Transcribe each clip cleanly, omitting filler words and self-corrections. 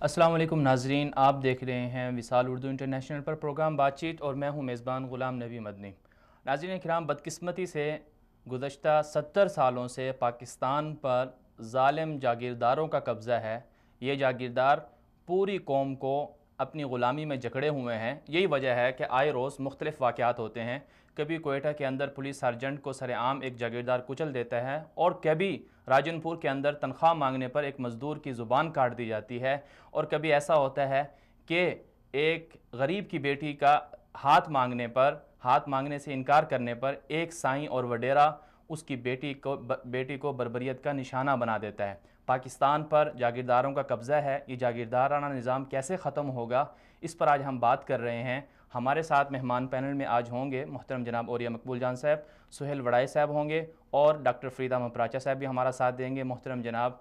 السلام علیکم ناظرین، آپ دیکھ رہے ہیں وصال اردو انٹرنیشنل پر پروگرام بات چیت اور میں ہوں میزبان غلام نبی مدنی۔ ناظرین کرام، بدقسمتی سے گزشتہ 70 سالوں سے پاکستان پر ظالم جاگیرداروں کا قبضہ ہے۔ یہ جاگیردار پوری قوم کو اپنی غلامی میں جکڑے ہوئے ہیں۔ یہی وجہ ہے کہ آئے روز مختلف واقعات ہوتے ہیں۔ کبھی کوئٹہ کے اندر پولیس سارجنٹ کو سر عام ایک جاگیردار کچل دیتا ہے، اور کبھی راجن پور کے اندر تنخواہ مانگنے پر ایک مزدور کی زبان کاٹ دی جاتی ہے، اور کبھی ایسا ہوتا ہے کہ ایک غریب کی بیٹی کا ہاتھ مانگنے سے انکار کرنے پر ایک سائیں اور وڈیرا اس کی بیٹی کو بربریت کا نشانہ بنا دیتا ہے۔ پاکستان پر جاگیرداروں کا قبضہ ہے۔ یہ جاگیردارانہ نظام کیسے ختم ہوگا، اس پر آج ہم بات کر رہے ہیں۔ ہمارے ساتھ مہمان پینل میں آج ہوں گے محترم جناب اوریہ مقبول جان صاحب، سہیل وڑائے صاحب ہوں گے، اور ڈاکٹر فرید احمد پراچا صاحب بھی ہمارا ساتھ دیں گے۔ محترم جناب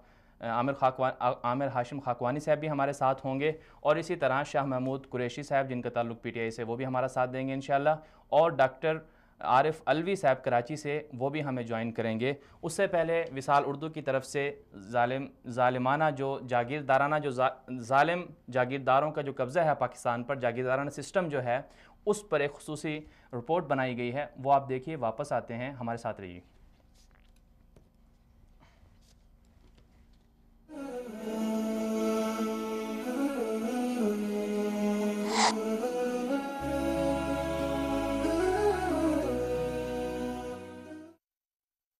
عامر ہاشم خاقوانی صاحب بھی ہمارے ساتھ ہوں گے، اور اسی طرح شاہ محمود قریشی صاحب جن کا تعلق پی ٹی آئی سے، وہ بھی ہمارا ساتھ دیں گے انشاءاللہ، اور ڈاکٹر عارف علوی صاحب کراچی سے، وہ بھی ہمیں جوائن کریں گے۔ اس سے پہلے وصال اردو کی طرف سے ظالم جاگیرداروں کا جو قبضہ ہے پاکستان پر، جاگیردارانہ سسٹم جو ہے، اس پر ایک خصوصی رپورٹ بنائی گئی ہے، وہ آپ دیکھیے، واپس آتے ہیں، ہمارے ساتھ رہیے۔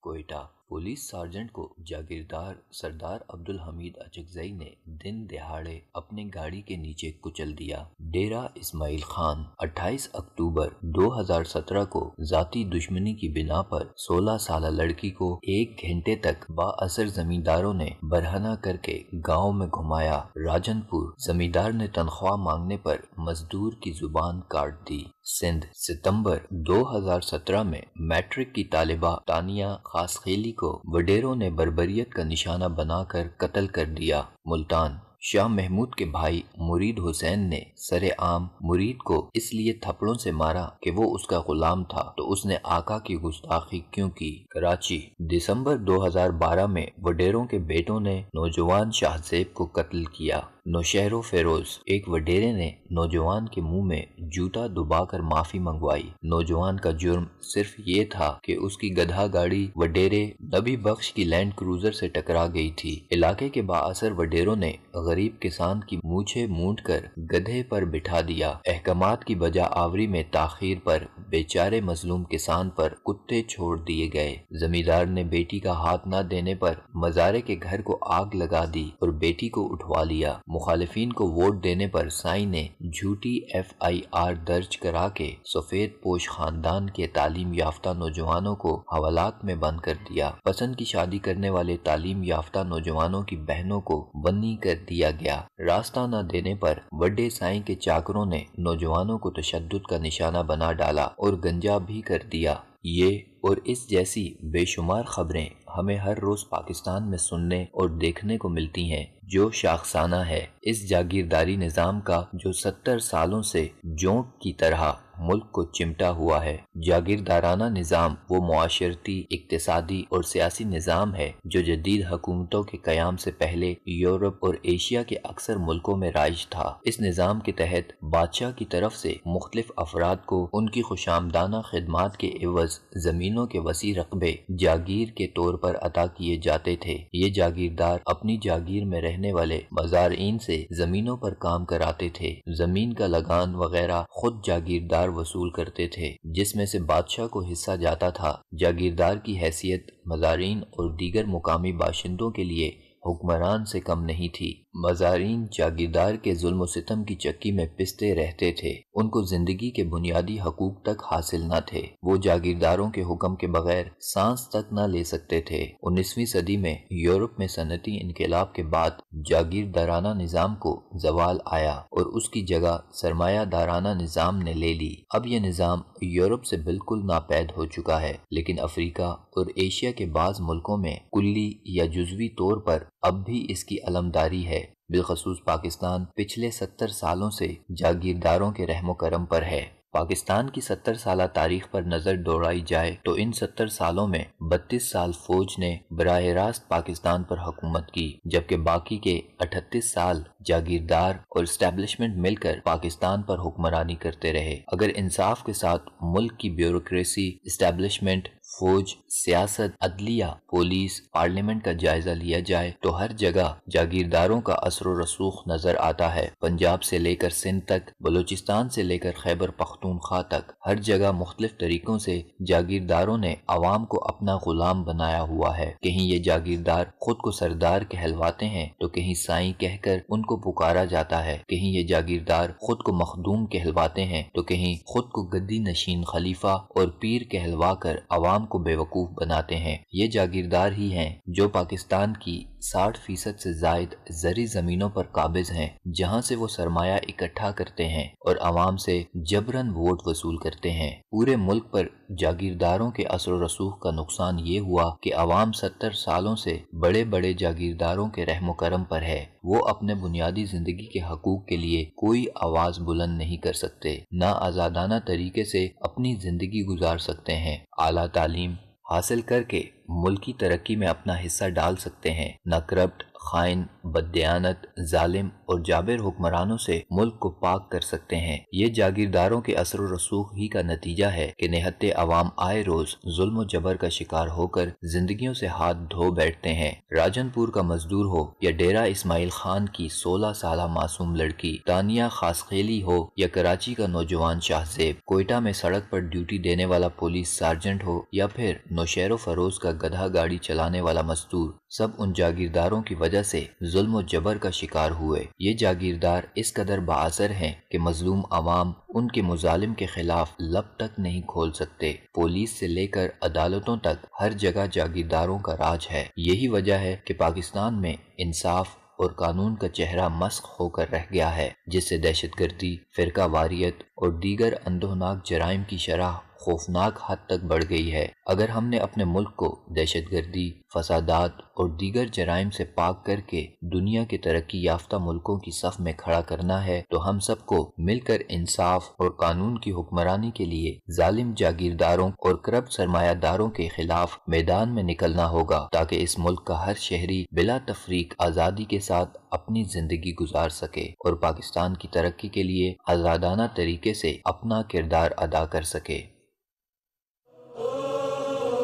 کوئٹہ پولیس سارجنٹ کو جاگیردار سردار عبدالحمید اچکزئی نے دن دہاڑے اپنے گاڑی کے نیچے کچل دیا۔ ڈیرہ اسماعیل خان 28 اکتوبر 2017 کو ذاتی دشمنی کی بنا پر 16 سالہ لڑکی کو 1 گھنٹے تک با اثر زمینداروں نے برہنہ کر کے گاؤں میں گھمایا۔ راجن پور زمیندار نے تنخواہ مانگنے پر مزدور کی زبان کاٹ دی۔ سندھ ستمبر 2017 میں میٹرک کی طالبہ تانیہ خاصخیلی کو وڈیروں نے بربریت کا نشانہ بنا کر قتل کر دیا۔ ملتان شاہ محمود کے بھائی مرید حسین نے سر عام مرید کو اس لیے تھپڑوں سے مارا کہ وہ اس کا غلام تھا تو اس نے آقا کی گستاخی کیوں کی۔ کراچی دسمبر 2012 میں وڈیروں کے بیٹوں نے نوجوان شاہ زیب کو قتل کیا۔ نوشہر و فیروز ایک وڈیرے نے نوجوان کے منہ میں جوتا دبا کر معافی منگوائی۔ نوجوان کا جرم صرف یہ تھا کہ اس کی گدھا گاڑی وڈیرے نبی بخش کی لینڈ کروزر سے ٹکرا گئی تھی۔ علاقے کے بااثر وڈیروں نے غریب کسان کی مونچھیں مونڈ کر گدھے پر بٹھا دیا۔ احکامات کی بجا آوری میں تاخیر پر بیچارے مظلوم کسان پر کتے چھوڑ دیے گئے۔ زمیندار نے بیٹی کا ہاتھ نہ دینے پر مزارے کے گھر کو آگ لگا دی اور بیٹی کو اٹھوا لیا۔ مخالفین کو ووٹ دینے پر سائیں نے جھوٹی FIR درج کرا کے سفید پوش خاندان کے تعلیم یافتہ نوجوانوں کو حوالات میں بند کر دیا۔ پسند کی شادی کرنے والے تعلیم یافتہ نوجوانوں کی بہنوں کو بنی کر دیا گیا۔ راستہ نہ دینے پر وڈے سائیں کے چاکروں نے نوجوانوں کو تشدد کا نشانہ بنا ڈالا اور گنجا بھی کر دیا۔ یہ اور اس جیسی بے شمار خبریں ہمیں ہر روز پاکستان میں سننے اور دیکھنے کو ملتی ہیں، جو شاخسانہ ہے اس جاگیرداری نظام کا جو 70 سالوں سے جونک کی طرح ملک کو چمٹا ہوا ہے۔ جاگیردارانہ نظام وہ معاشرتی، اقتصادی اور سیاسی نظام ہے جو جدید حکومتوں کے قیام سے پہلے یورپ اور ایشیا کے اکثر ملکوں میں رائج تھا۔ اس نظام کے تحت بادشاہ کی طرف سے مختلف افراد کو ان کی خوشامدانہ خدمات کے عوض زمینوں کے وسیع رقبے جاگیر کے طور پر عطا کیے جاتے تھے۔ یہ جاگیردار اپنی جاگیر میں رہنے والے مزارعین سے زمینوں پر کام کراتے تھے۔ زمین کا لگان وغیرہ خود جاگیردار وصول کرتے تھے، جس میں سے بادشاہ کو حصہ جاتا تھا۔ جاگیردار کی حیثیت مزارعین اور دیگر مقامی باشندوں کے لیے حکمران سے کم نہیں تھی۔ مزارعین جاگیردار کے ظلم و ستم کی چکی میں پستے رہتے تھے، ان کو زندگی کے بنیادی حقوق تک حاصل نہ تھے، وہ جاگیرداروں کے حکم کے بغیر سانس تک نہ لے سکتے تھے۔ 19ویں صدی میں یورپ میں صنعتی انقلاب کے بعد جاگیردارانہ نظام کو زوال آیا اور اس کی جگہ سرمایہ دارانہ نظام نے لے لی۔ اب یہ نظام یورپ سے بالکل ناپید ہو چکا ہے، لیکن افریقہ اور ایشیا کے بعض ملکوں میں کلی یا جزوی طور پر اب بھی اس کی علمداری ہے۔ بالخصوص پاکستان پچھلے 70 سالوں سے جاگیرداروں کے رحم و کرم پر ہے۔ پاکستان کی 70 سالہ تاریخ پر نظر دوڑائی جائے تو ان 70 سالوں میں 32 سال فوج نے براہ راست پاکستان پر حکومت کی، جبکہ باقی کے 38 سال جاگیردار اور اسٹیبلشمنٹ مل کر پاکستان پر حکمرانی کرتے رہے۔ اگر انصاف کے ساتھ ملک کی بیوروکریسی، اسٹیبلشمنٹ، فوج، سیاست، عدلیہ، پولیس، پارلیمنٹ کا جائزہ لیا جائے تو ہر جگہ جاگیرداروں کا اثر و رسوخ نظر آتا ہے۔ پنجاب سے لے کر سندھ تک، بلوچستان سے لے کر خیبر پختونخوا تک، ہر جگہ مختلف طریقوں سے جاگیرداروں نے عوام کو اپنا غلام بنایا ہوا ہے۔ کہیں یہ جاگیردار خود کو سردار کہلواتے ہیں تو کہیں سائیں کہہ کر ان کو پکارا جاتا ہے، کہیں یہ جاگیردار خود کو مخدوم کہلواتے ہیں تو کہیں خود کو گدی نشین خلیفہ اور پیر کہلوا کر عوام کو بیوقوف بناتے ہیں۔ یہ جاگیردار ہی ہیں جو پاکستان کی 60% سے زائد زرعی زمینوں پر قابض ہیں، جہاں سے وہ سرمایہ اکٹھا کرتے ہیں اور عوام سے جبراً ووٹ وصول کرتے ہیں۔ پورے ملک پر جاگیرداروں کے اثر و رسوخ کا نقصان یہ ہوا کہ عوام 70 سالوں سے بڑے بڑے جاگیرداروں کے رحم و کرم پر ہے۔ وہ اپنے بنیادی زندگی کے حقوق کے لیے کوئی آواز بلند نہیں کر سکتے، نہ آزادانہ طریقے سے اپنی زندگی گزار سکتے ہیں، اعلیٰ تعلیم حاصل کر کے ملکی ترقی میں اپنا حصہ ڈال سکتے ہیں، نہ کرپٹ، خائن، بددیانت، ظالم اور جابر حکمرانوں سے ملک کو پاک کر سکتے ہیں۔ یہ جاگیرداروں کے اثر و رسوخ ہی کا نتیجہ ہے کہ نہتے عوام آئے روز ظلم و جبر کا شکار ہو کر زندگیوں سے ہاتھ دھو بیٹھتے ہیں۔ راجن پور کا مزدور ہو یا ڈیرہ اسماعیل خان کی 16 سالہ معصوم لڑکی تانیہ خاسخیلی ہو یا کراچی کا نوجوان شاہ زیب، کوئٹہ میں سڑک پر ڈیوٹی دینے والا پولیس سارجنٹ ہو یا پھر نوشہر و فروز کا گدھا گاڑی چلانے والا مزدور، سب ان جاگیرداروں کی وجہ سے ظلم و جبر کا شکار ہوئے۔ یہ جاگیردار اس قدر بااثر ہیں کہ مظلوم عوام ان کے مظالم کے خلاف لب تک نہیں کھول سکتے۔ پولیس سے لے کر عدالتوں تک ہر جگہ جاگیرداروں کا راج ہے۔ یہی وجہ ہے کہ پاکستان میں انصاف اور قانون کا چہرہ مسخ ہو کر رہ گیا ہے، جس سے دہشت گردی، فرقہ واریت اور دیگر اندوہناک جرائم کی شرح خوفناک حد تک بڑھ گئی ہے۔ اگر ہم نے اپنے ملک کو دہشت گردی، فسادات اور دیگر جرائم سے پاک کر کے دنیا کے ترقی یافتہ ملکوں کی صف میں کھڑا کرنا ہے تو ہم سب کو مل کر انصاف اور قانون کی حکمرانی کے لیے ظالم جاگیرداروں اور کرپٹ سرمایہ داروں کے خلاف میدان میں نکلنا ہوگا، تاکہ اس ملک کا ہر شہری بلا تفریق آزادی کے ساتھ اپنی زندگی گزار سکے اور پاکستان کی ترقی کے لیے آزادانہ طریقے سے اپنا کردار ادا کر سکے۔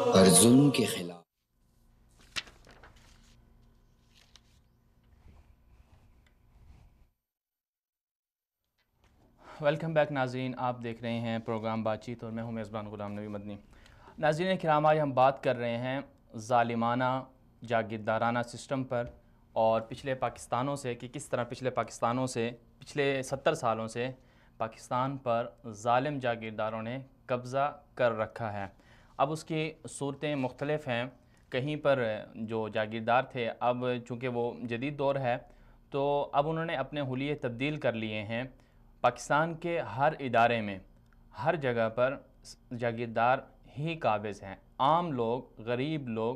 اور ظلم کے خلاف ویلکم بیک ناظرین، آپ دیکھ رہے ہیں پروگرام بات چیت اور میں ہوں میزبان غلام نبی مدنی۔ ناظرین کرام، آج ہم بات کر رہے ہیں ظالمانہ جاگیردارانہ سسٹم پر اور پچھلے پاکستانوں سے کہ کس طرح پچھلے 70 سالوں سے پاکستان پر ظالم جاگیرداروں نے قبضہ کر رکھا ہے۔ اب اس کی صورتیں مختلف ہیں۔ کہیں پر جو جاگیردار تھے، اب چونکہ وہ جدید دور ہے تو اب انہوں نے اپنے حلیے تبدیل کر لیے ہیں۔ پاکستان کے ہر ادارے میں، ہر جگہ پر جاگیردار ہی قابض ہیں۔ عام لوگ، غریب لوگ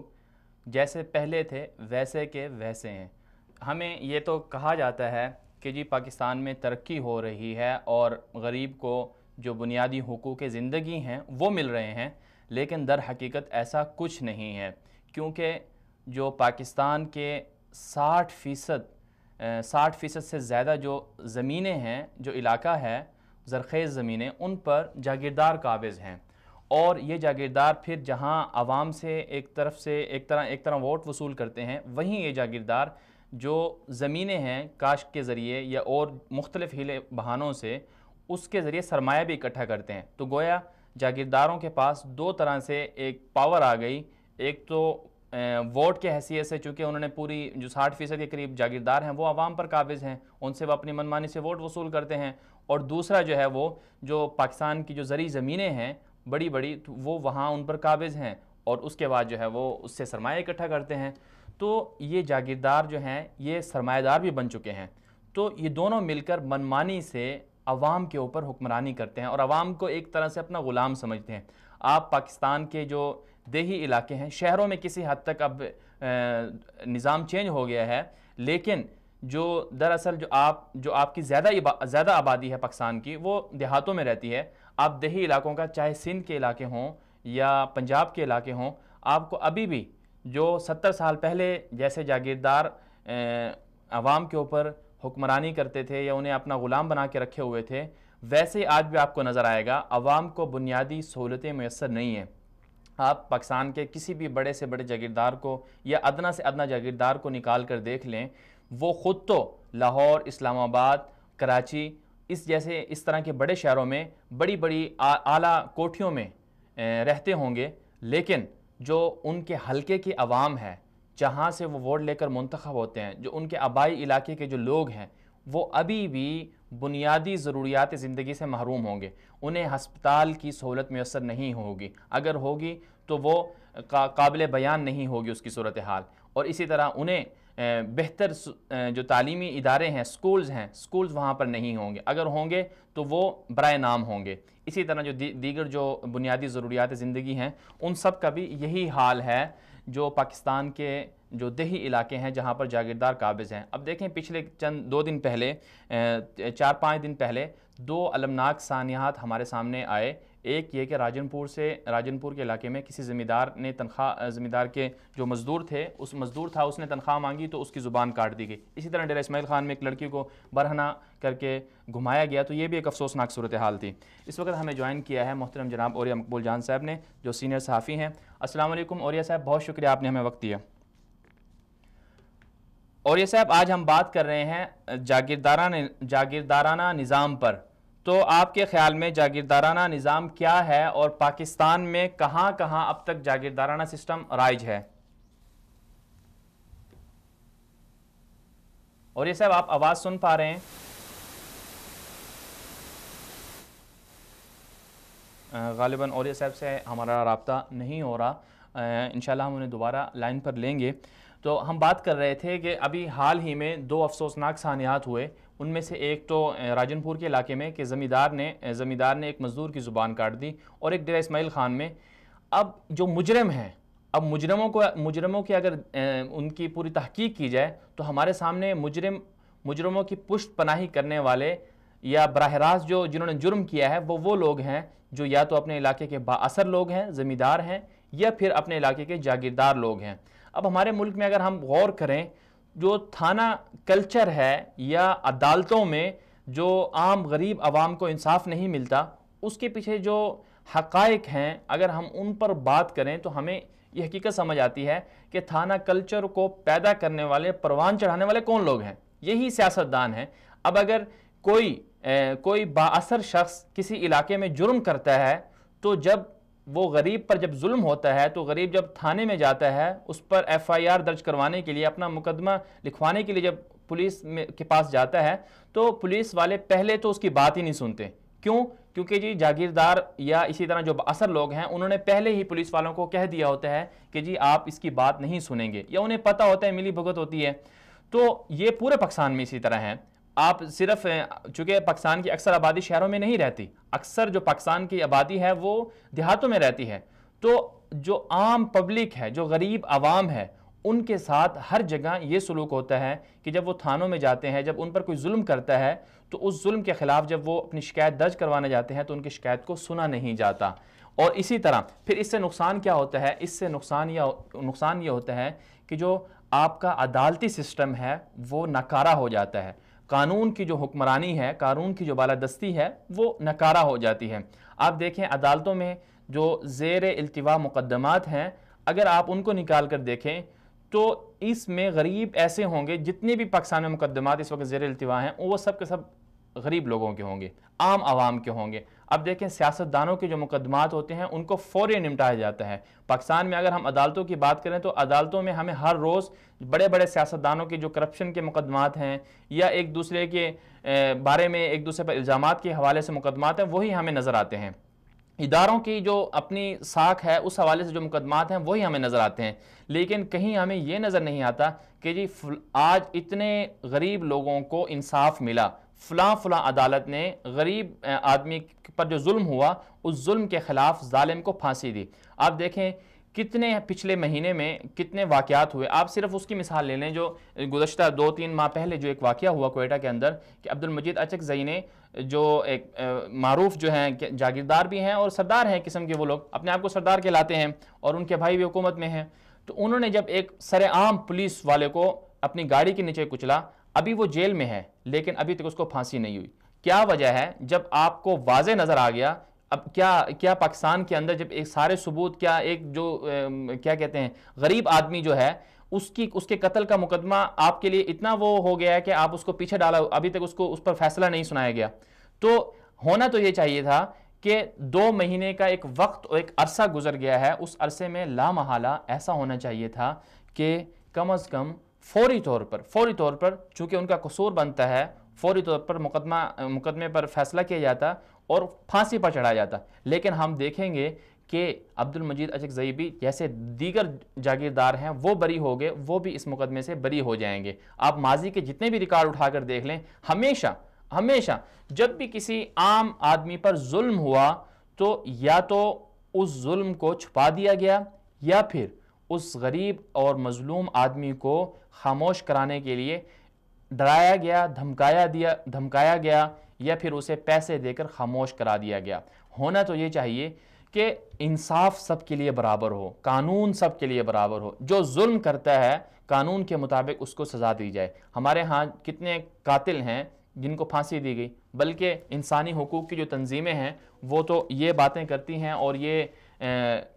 جیسے پہلے تھے ویسے کے ویسے ہیں۔ ہمیں یہ تو کہا جاتا ہے کہ جی پاکستان میں ترقی ہو رہی ہے اور غریب کو جو بنیادی حقوق زندگی ہیں وہ مل رہے ہیں، لیکن در حقیقت ایسا کچھ نہیں ہے، کیونکہ جو پاکستان کے 60% سے زیادہ جو زمینیں ہیں، جو علاقہ ہے زرخیز زمینیں، ان پر جاگیردار قابض ہیں۔ اور یہ جاگیردار پھر جہاں عوام سے ایک طرح ووٹ وصول کرتے ہیں، وہیں یہ جاگیردار جو زمینیں ہیں کاشت کے ذریعے یا اور مختلف ہیلے بہانوں سے اس کے ذریعے سرمایہ بھی اکٹھا کرتے ہیں۔ تو گویا جاگیرداروں کے پاس دو طرح سے ایک پاور آ گئی۔ ایک تو ووٹ کے حیثیت سے، چونکہ انہوں نے پوری جو 60% کے قریب جاگیردار ہیں وہ عوام پر قابض ہیں، ان سے وہ اپنی منمانی سے ووٹ وصول کرتے ہیں، اور دوسرا جو ہے وہ جو پاکستان کی جو زرعی زمینیں ہیں بڑی بڑی، وہ وہاں ان پر قابض ہیں، اور اس کے بعد جو ہے وہ اس سے سرمایہ اکٹھا کرتے ہیں۔ تو یہ جاگیردار جو ہیں یہ سرمایہ دار بھی بن چکے ہیں۔ تو یہ دونوں مل کر منمانی سے عوام کے اوپر حکمرانی کرتے ہیں اور عوام کو ایک طرح سے اپنا غلام سمجھتے ہیں۔ آپ پاکستان کے جو دیہی علاقے ہیں، شہروں میں کسی حد تک اب نظام چینج ہو گیا ہے، لیکن جو دراصل جو آپ کی زیادہ آبادی ہے پاکستان کی، وہ دیہاتوں میں رہتی ہے. آپ دیہی علاقوں کا، چاہے سندھ کے علاقے ہوں یا پنجاب کے علاقے ہوں، آپ کو ابھی بھی جو 70 سال پہلے جیسے جاگیردار عوام کے اوپر حکمرانی کرتے تھے یا انہیں اپنا غلام بنا کے رکھے ہوئے تھے، ویسے آج بھی آپ کو نظر آئے گا. عوام کو بنیادی سہولتیں میسر نہیں ہیں. آپ پاکستان کے کسی بھی بڑے سے بڑے جاگیردار کو یا ادنا سے ادنا جاگیردار کو نکال کر دیکھ لیں، وہ خود تو لاہور، اسلام آباد، کراچی اس طرح کے بڑے شہروں میں بڑی بڑی اعلیٰ کوٹھیوں میں رہتے ہوں گے، لیکن جو ان کے حلقے کی عوام ہے، جہاں سے وہ ووٹ لے کر منتخب ہوتے ہیں، جو ان کے آبائی علاقے کے جو لوگ ہیں، وہ ابھی بھی بنیادی ضروریات زندگی سے محروم ہوں گے. انہیں ہسپتال کی سہولت میسر نہیں ہوگی، اگر ہوگی تو وہ قابل بیان نہیں ہوگی اس کی صورتحال. اور اسی طرح انہیں بہتر جو تعلیمی ادارے ہیں، سکولز وہاں پر نہیں ہوں گے، اگر ہوں گے تو وہ برائے نام ہوں گے. اسی طرح جو دیگر جو بنیادی ضروریات زندگی ہیں، ان سب کا بھی یہی حال ہے جو پاکستان کے جو دیہی علاقے ہیں جہاں پر جاگیردار قابض ہیں. اب دیکھیں پچھلے 4-5 دن پہلے 2 المناک سانحات ہمارے سامنے آئے. ایک یہ کہ راجنپور کے علاقے میں کسی زمیندار کے جو مزدور تھے، اس نے تنخواہ مانگی تو اس کی زبان کاٹ دی گئی. اسی طرح ڈیرہ اسماعیل خان میں ایک لڑکی کو برہنہ کر کے گھمایا گیا، تو یہ بھی ایک افسوسناک صورتحال تھی. اس وقت ہمیں جوائن کیا ہے محترم جناب اوریہ مقبول جان صاحب نے، جو سینئر صحافی ہیں. السلام علیکم اوریہ صاحب، بہت شکریہ آپ نے ہمیں وقت دیا. اوریہ صاحب، آج ہم بات کر رہے ہیں جاگیردارانہ نظام پر. تو آپ کے خیال میں جاگیردارانہ نظام کیا ہے اور پاکستان میں کہاں کہاں اب تک جاگیردارانہ سسٹم رائج ہے؟ اوریہ صاحب، آپ آواز سن پا رہے ہیں؟ غالباً اوریہ صاحب سے ہمارا رابطہ نہیں ہو رہا. انشاءاللہ ہم انہیں دوبارہ لائن پر لیں گے. تو ہم بات کر رہے تھے کہ ابھی حال ہی میں 2 افسوسناک سانحات ہوئے. ان میں سے ایک تو راجنپور کے علاقے میں کہ زمیندار نے ایک مزدور کی زبان کاٹ دی، اور ایک ڈیرہ اسماعیل خان میں. اب جو مجرم ہیں، اب مجرموں کی اگر ان کی پوری تحقیق کی جائے تو ہمارے سامنے مجرموں کی پشت پناہی کرنے والے یا براہ راست جنہوں نے جرم کیا ہے وہ لوگ ہیں جو یا تو اپنے علاقے کے با اثر لوگ ہیں، زمیندار ہیں، یا پھر اپنے علاقے کے جاگیردار لوگ ہیں. اب ہمارے ملک میں اگر ہم غور کریں، جو تھانہ کلچر ہے یا عدالتوں میں جو عام غریب عوام کو انصاف نہیں ملتا، اس کے پیچھے جو حقائق ہیں اگر ہم ان پر بات کریں تو ہمیں یہ حقیقت سمجھ آتی ہے کہ تھانہ کلچر کو پیدا کرنے والے، پروان چڑھانے والے کون لوگ ہیں؟ یہی سیاستدان ہیں. اب اگر کوئی با اثر شخص کسی علاقے میں جرم کرتا ہے تو جب وہ غریب پر جب ظلم ہوتا ہے تو غریب جب تھانے میں جاتا ہے اس پر FIR درج کروانے کے لیے، اپنا مقدمہ لکھوانے کے لیے جب پولیس کے پاس جاتا ہے تو پولیس والے پہلے تو اس کی بات ہی نہیں سنتے. کیوں؟ کیونکہ جی جاگیردار یا اسی طرح جو اثر لوگ ہیں انہوں نے پہلے ہی پولیس والوں کو کہہ دیا ہوتا ہے کہ جی آپ اس کی بات نہیں سنیں گے، یا انہیں پتہ ہوتا ہے، ملی بھگت ہوتی ہے. تو یہ پورے پاکستان میں اسی طرح ہے. آپ صرف چونکہ پاکستان کی اکثر آبادی شہروں میں نہیں رہتی، اکثر جو پاکستان کی آبادی ہے وہ دیہاتوں میں رہتی ہے. تو جو عام پبلک ہے، جو غریب عوام ہے، ان کے ساتھ ہر جگہ یہ سلوک ہوتا ہے کہ جب وہ تھانوں میں جاتے ہیں، جب ان پر کوئی ظلم کرتا ہے تو اس ظلم کے خلاف جب وہ اپنی شکایت درج کروانے جاتے ہیں تو ان کی شکایت کو سنا نہیں جاتا. اور اسی طرح پھر اس سے نقصان کیا ہوتا ہے؟ اس سے نقصان یہ ہوتا ہے کہ جو آپ کا عدالتی سسٹم ہے وہ ناکارہ ہو جاتا ہے. قانون کی جو حکمرانی ہے، قانون کی جو بالادستی ہے، وہ ناکارہ ہو جاتی ہے. آپ دیکھیں عدالتوں میں جو زیر التوا مقدمات ہیں، اگر آپ ان کو نکال کر دیکھیں تو اس میں غریب ایسے ہوں گے، جتنے بھی پاکستان میں مقدمات اس وقت زیر التوا ہیں وہ سب کے سب غریب لوگوں کے ہوں گے، عام عوام کے ہوں گے. اب دیکھیں سیاستدانوں کے جو مقدمات ہوتے ہیں ان کو فوری نمٹایا جاتا ہے. پاکستان میں اگر ہم عدالتوں کی بات کریں تو عدالتوں میں ہمیں ہر روز بڑے بڑے سیاستدانوں کے جو کرپشن کے مقدمات ہیں یا ایک دوسرے کے بارے میں ایک دوسرے پر الزامات کے حوالے سے مقدمات ہیں وہی ہمیں نظر آتے ہیں. اداروں کی جو اپنی ساکھ ہے اس حوالے سے جو مقدمات ہیں وہی ہمیں نظر آتے ہیں. لیکن کہیں ہمیں یہ نظر نہیں آتا کہ جی آج اتنے غریب لوگوں کو انصاف ملا، فلاں عدالت نے غریب آدمی پر جو ظلم ہوا اس ظلم کے خلاف ظالم کو پھانسی دی. آپ دیکھیں کتنے پچھلے مہینے میں کتنے واقعات ہوئے. آپ صرف اس کی مثال لے لیں جو گزشتہ 2-3 ماہ پہلے جو ایک واقعہ ہوا کوئٹہ کے اندر کہ عبد المجید اچکزئی نے جو ایک معروف جو ہیں جاگیردار بھی ہیں اور سردار ہیں قسم کے، وہ لوگ اپنے آپ کو سردار کہلاتے ہیں اور ان کے بھائی بھی حکومت میں ہیں، تو انہوں نے جب ایک سر عام پولیس والے کو اپنی گاڑی کے نیچے کچلا، ابھی وہ جیل میں ہے لیکن ابھی تک اس کو پھانسی نہیں ہوئی. کیا وجہ ہے؟ جب آپ کو واضح نظر آ گیا. اب کیا پاکستان کے اندر جب ایک سارے ثبوت، کیا ایک جو کیا کہتے ہیں غریب آدمی جو ہے اس کے قتل کا مقدمہ آپ کے لیے اتنا وہ ہو گیا ہے کہ آپ اس کو پیچھے ڈالا، ابھی تک اس پر فیصلہ نہیں سنایا گیا. تو ہونا تو یہ چاہیے تھا کہ 2 مہینے کا ایک وقت اور ایک عرصہ گزر گیا ہے، اس عرصے میں لامحالہ ایسا ہونا چاہیے تھا کہ کم از کم فوری طور پر چونکہ ان کا قصور بنتا ہے، فوری طور پر مقدمے پر فیصلہ کیا جاتا اور پھانسی پر چڑھایا جاتا. لیکن ہم دیکھیں گے کہ عبد المجید اچکزئی بھی جیسے دیگر جاگیردار ہیں وہ بری ہو گئے، وہ بھی اس مقدمے سے بری ہو جائیں گے. آپ ماضی کے جتنے بھی ریکارڈ اٹھا کر دیکھ لیں، ہمیشہ جب بھی کسی عام آدمی پر ظلم ہوا تو یا تو اس ظلم کو چھپا دیا گیا یا پھر اس غریب اور مظلوم آدمی کو خاموش کرانے کے لیے ڈرایا گیا، دھمکایا گیا یا پھر اسے پیسے دے کر خاموش کرا دیا گیا. ہونا تو یہ چاہیے کہ انصاف سب کے لیے برابر ہو، قانون سب کے لیے برابر ہو. جو ظلم کرتا ہے قانون کے مطابق اس کو سزا دی جائے. ہمارے ہاں کتنے قاتل ہیں جن کو پھانسی دی گئی، بلکہ انسانی حقوق کی جو تنظیمیں ہیں وہ تو یہ باتیں کرتی ہیں اور یہ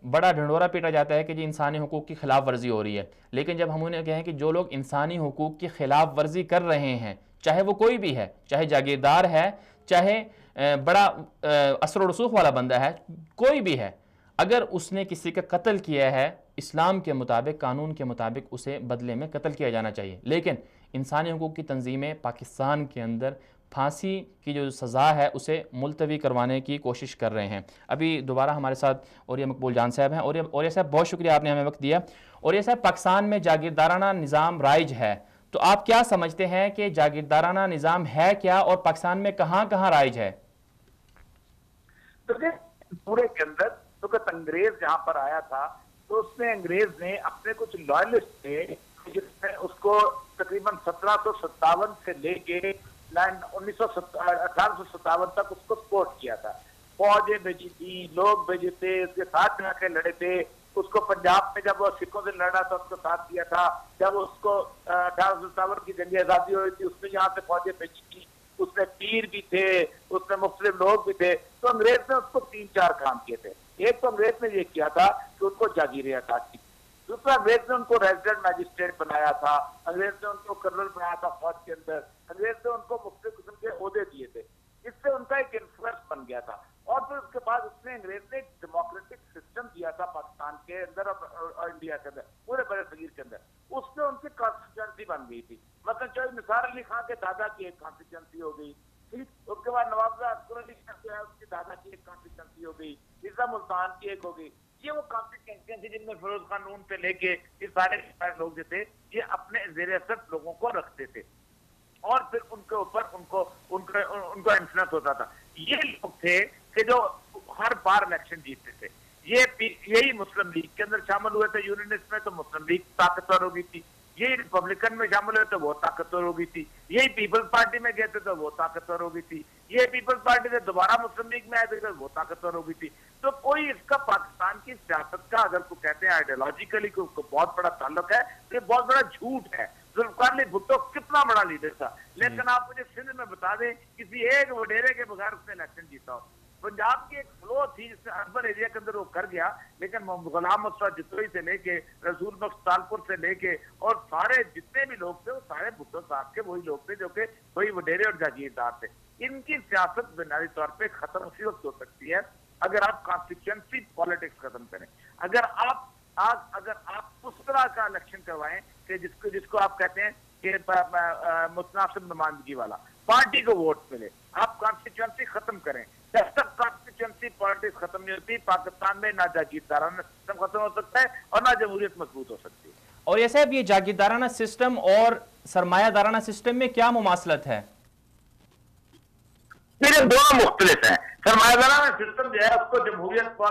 بڑا ڈھنڈورا پیٹا جاتا ہے کہ جی انسانی حقوق کی خلاف ورزی ہو رہی ہے. لیکن جب ہم انہیں کہیں کہ جو لوگ انسانی حقوق کی خلاف ورزی کر رہے ہیں، چاہے وہ کوئی بھی ہے، چاہے جاگیردار ہے، چاہے بڑا اثر و رسوخ والا بندہ ہے، کوئی بھی ہے، اگر اس نے کسی کا قتل کیا ہے، اسلام کے مطابق، قانون کے مطابق اسے بدلے میں قتل کیا جانا چاہیے. لیکن انسانی حقوق کی تنظیمیں پاکستان کے اندر پھانسی کی جو سزا ہے اسے ملتوی کروانے کی کوشش کر رہے ہیں. ابھی دوبارہ ہمارے ساتھ اوریہ مقبول جان صاحب ہیں. اوریہ صاحب بہت شکریہ، آپ نے ہمیں وقت دیا. اوریہ صاحب، پاکستان میں جاگیردارانہ نظام رائج ہے، تو آپ کیا سمجھتے ہیں کہ جاگیردارانہ نظام ہے کیا اور پاکستان میں کہاں کہاں رائج ہے؟ پورے کے اندر تو انگریز جہاں پر آیا تھا تو اس میں انگریز نے اپنے کچھ لائلسٹ تھے جس میں اس کو تقریباً 1757 سے لے کے 1857 تک اس کو سپورٹ کیا تھا. فوجیں بھیجی تھی، لوگ بھیجے تھے، اس کے ساتھ جا کے لڑے تھے. اس کو پنجاب میں جب وہ سکھوں سے لڑا تھا اس کو ساتھ دیا تھا. جب اس کو 1857 کی جنگ آزادی ہوئی تھی اس میں یہاں سے فوجیں بھیجی تھی. اس میں پیر بھی تھے، اس میں مختلف لوگ بھی تھے. تو انگریز نے اس کو 3-4 کام کیے تھے. ایک تو انگریز نے یہ کیا تھا کہ ان کو جاگیریں عطا کی. دوسرا انگریز نے ان کو ریزیڈنٹ میجسٹریٹ بنایا تھا. انگریز نے ان کو کرنل بنایا تھا فوج کے اندر. انگریز نے ان کو مختلف قسم کے عہدے دیے تھے. اس سے ان کا ایک انفلوئنس بن گیا تھا. اور پھر اس کے بعد اس نے انگریز نے ایک ڈیموکریٹک سسٹم دیا تھا پاکستان کے اندر اور انڈیا کے اندر، پورے بر صغیر کے اندر. اس میں ان کی کانسٹیچوئنسی بن گئی تھی. مثلا چاہے نثار علی خان کے دادا کی ایک کانسٹیچوئنسی ہو گئی، اس کے بعد نواب اکبر علی خان جو ہے اس کے دادا کی ایک کانسٹیچوئنسی ہو گئی، مرزا ملتان کی ایک ہو گئی. یہ وہ کانسٹیچوئنسی تھی جن میں فیروز خان نون سے لے کے یہ سارے لوگ جو تھے یہ اپنے زیر اثر لوگوں کو رکھتے تھے اور پھر ان کے اوپر ان کو انفلوئنس ہوتا تھا. یہ لوگ تھے کہ جو ہر بار الیکشن جیتتے تھے. یہی مسلم لیگ کے اندر شامل ہوئے تھے. یونینسٹ میں تو مسلم لیگ طاقتور ہو گئی تھی. یہی ریپبلکن میں شامل ہوئے تو وہ طاقتور ہو گئی تھی. یہی پیپلز پارٹی میں گئے تھے تو وہ طاقتور ہو گئی تھی. یہ پیپلز پارٹی سے دوبارہ مسلم لیگ میں آئے تھے تو وہ طاقتور ہو گئی تھی. تو کوئی اس کا پاکستان کی سیاست کا اگر کوئی کہتے ہیں آئیڈیالوجیکلی کوئی بہت بڑا تعلق ہے تو یہ بہت بڑا جھوٹ ہے. ذوالفقار علی بھٹو کتنا بڑا لیڈر تھا، لیکن آپ مجھے سندھ میں بتا دیں کسی ایک وڈیرے کے بغیر اس نے الیکشن جیتا ہو. پنجاب کی ایک فلو تھی جس سے اربن ایریا کے اندر وہ کر گیا، لیکن غلام مصطفیٰ جتوئی سے لے کے رسول بخش تالپور سے لے کے اور سارے جتنے بھی لوگ تھے وہ سارے بھٹو صاحب کے وہی لوگ تھے جو کہ وہی وڈیرے اور جاگیردار تھے. ان کی سیاست بنیادی طور پہ ختم اسی وقت ہو سکتی ہے اگر آپ کانسٹیچوئنسی پالیٹکس ختم کریں. اگر آپ اس طرح کا الیکشن کروائیں کہ جس کو آپ کہتے ہیں کہ متناسب نمائندگی والا، پارٹی کو ووٹ ملے. آپ کانسٹیچوئنسی ختم کریں. جب تک کانسٹیچوئنسی پالیٹکس ختم نہیں ہوتی پاکستان میں نہ جاگیردارانہ سسٹم ختم ہو سکتا ہے اور نہ جمہوریت مضبوط ہو سکتی ہے. اور یہ صاحب، یہ جاگیردارانہ سسٹم اور سرمایہ دارانہ سسٹم میں کیا مماثلت ہے؟ میرے دونوں مختلف ہیں. سرمایہ دارانہ سسٹم جو ہے اس کو جمہوریت پر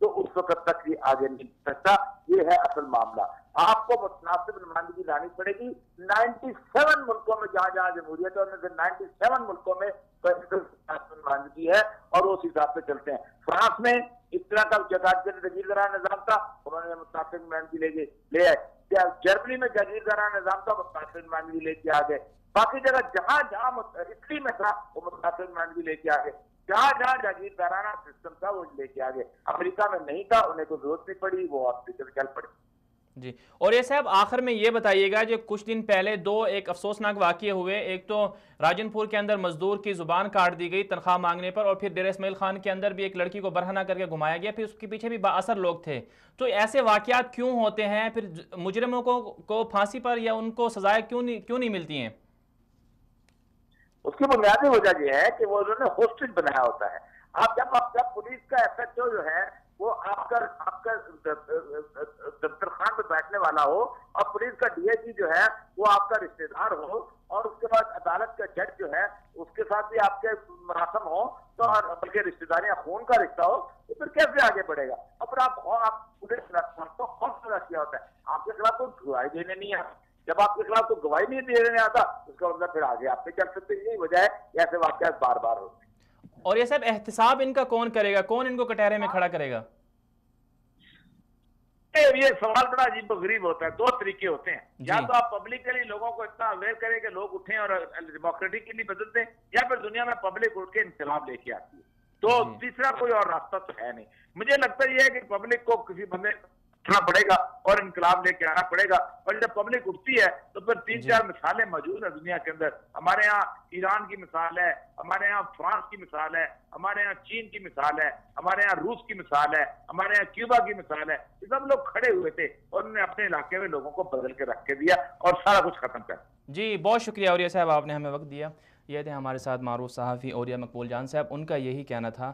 تو اس وقت تک یہ آگے نہیں بڑھ سکتا. یہ ہے اصل معاملہ. آپ کو متناسب نمائندگی لانی پڑے گی. 97 ملکوں میں جہاں جہاں جمہوریت ہے ان میں سے 97 ملکوں میں نمائندگی ہے اور اس حساب سے چلتے ہیں. فرانس میں اس طرح کا جاگیردارانہ نظام تھا, انہوں نے متناسب نمائندگی لے آئے. جرمنی میں جاگیردارانہ نظام تھا, متناسب نمائندگی لے کے آ گئے. باقی جگہ جہاں جہاں اٹلی میں تھا وہ متناسب نمائندگی لے کے آ گئے. جہاں جہاں جاگیردارانہ سسٹم تھا وہ لے کے آ گئے. امریکہ میں نہیں تھا, انہیں کوئی ضرورت نہیں پڑی, وہ آسٹریلیا چل پڑے. جی, اور یہ صاحب آخر میں یہ بتائیے گا جو کچھ دن پہلے دو ایک افسوسناک واقعے ہوئے. ایک تو راجن پور کے اندر مزدور کی زبان کاٹ دی گئی تنخواہ مانگنے پر, اور پھر ڈیرہ اسماعیل خان کے اندر بھی ایک لڑکی کو برہنہ کر کے گھمایا گیا, پھر اس کے پیچھے بھی با اثر لوگ تھے. تو ایسے واقعات کیوں ہوتے ہیں؟ پھر مجرموں کو پھانسی پر یا ان کو سزائیں کیوں نہیں ملتی ہیں؟ اس کی بنیادی وجہ یہ ہے کہ وہ انہوں نے ہوسٹیج بنایا ہوتا ہے. آپ جب پولیس کا ایس ایچ او جو ہے وہ آپ کا دسترخوان پہ بیٹھنے والا ہو اور پولیس کا ڈی ایس جی جو ہے وہ آپ کا رشتہ دار ہو اور اس کے بعد عدالت کا جج جو ہے اس کے ساتھ بھی آپ کے مراسم ہو تو بلکہ رشتہ داری یا خون کا رشتہ ہو, تو پھر کیسے آگے بڑھے گا؟ اور پھر آپ پولیس کو خوف پیدا کیا ہوتا ہے. آپ کے خلاف کوئی گواہی دینے نہیں آتا. جب آپ کے خلاف کوئی گواہی نہیں دینے آتا اس کا مطلب پھر آگے آپ نہیں چل سکتے. یہی وجہ ہے کہ ایسے واقعات بار بار ہوتے ہیں. اور یہ صاحب احتساب ان کا کون کرے گا؟ کون ان کو کٹہرے میں کھڑا کرے گا؟ یہ سوال بڑا عجیب و غریب ہوتا ہے. دو طریقے ہوتے ہیں, یا تو آپ پبلکلی لوگوں کو اتنا اویئر کریں کہ لوگ اٹھیں اور ڈیموکریٹکلی بدلتے ہیں, یا پھر دنیا میں پبلک اٹھ کے انقلاب لے کے آتی ہے. تو تیسرا کوئی اور راستہ تو ہے نہیں. مجھے لگتا یہ ہے کہ پبلک کو کسی بندے اٹھنا پڑے گا اور انقلاب لے کے آنا پڑے گا. اور جب پبلک اٹھتی ہے تو پھر 3-4 مثالیں موجود ہیں دنیا کے اندر. ہمارے ہاں ایران کی مثال ہے, ہمارے ہاں فرانس کی مثال ہے, ہمارے ہاں چین کی مثال ہے, ہمارے ہاں روس کی مثال ہے, ہمارے ہاں کیوبا کی مثال ہے. یہ سب لوگ کھڑے ہوئے تھے اور انہوں نے اپنے علاقے میں لوگوں کو بدل کے رکھ کے دیا اور سارا کچھ ختم کر. جی بہت شکریہ اوریہ صاحب, آپ نے ہمیں وقت دیا. یہ تھے ہمارے ساتھ معروف صحافی اوریہ مقبول جان صاحب. ان کا یہی کہنا تھا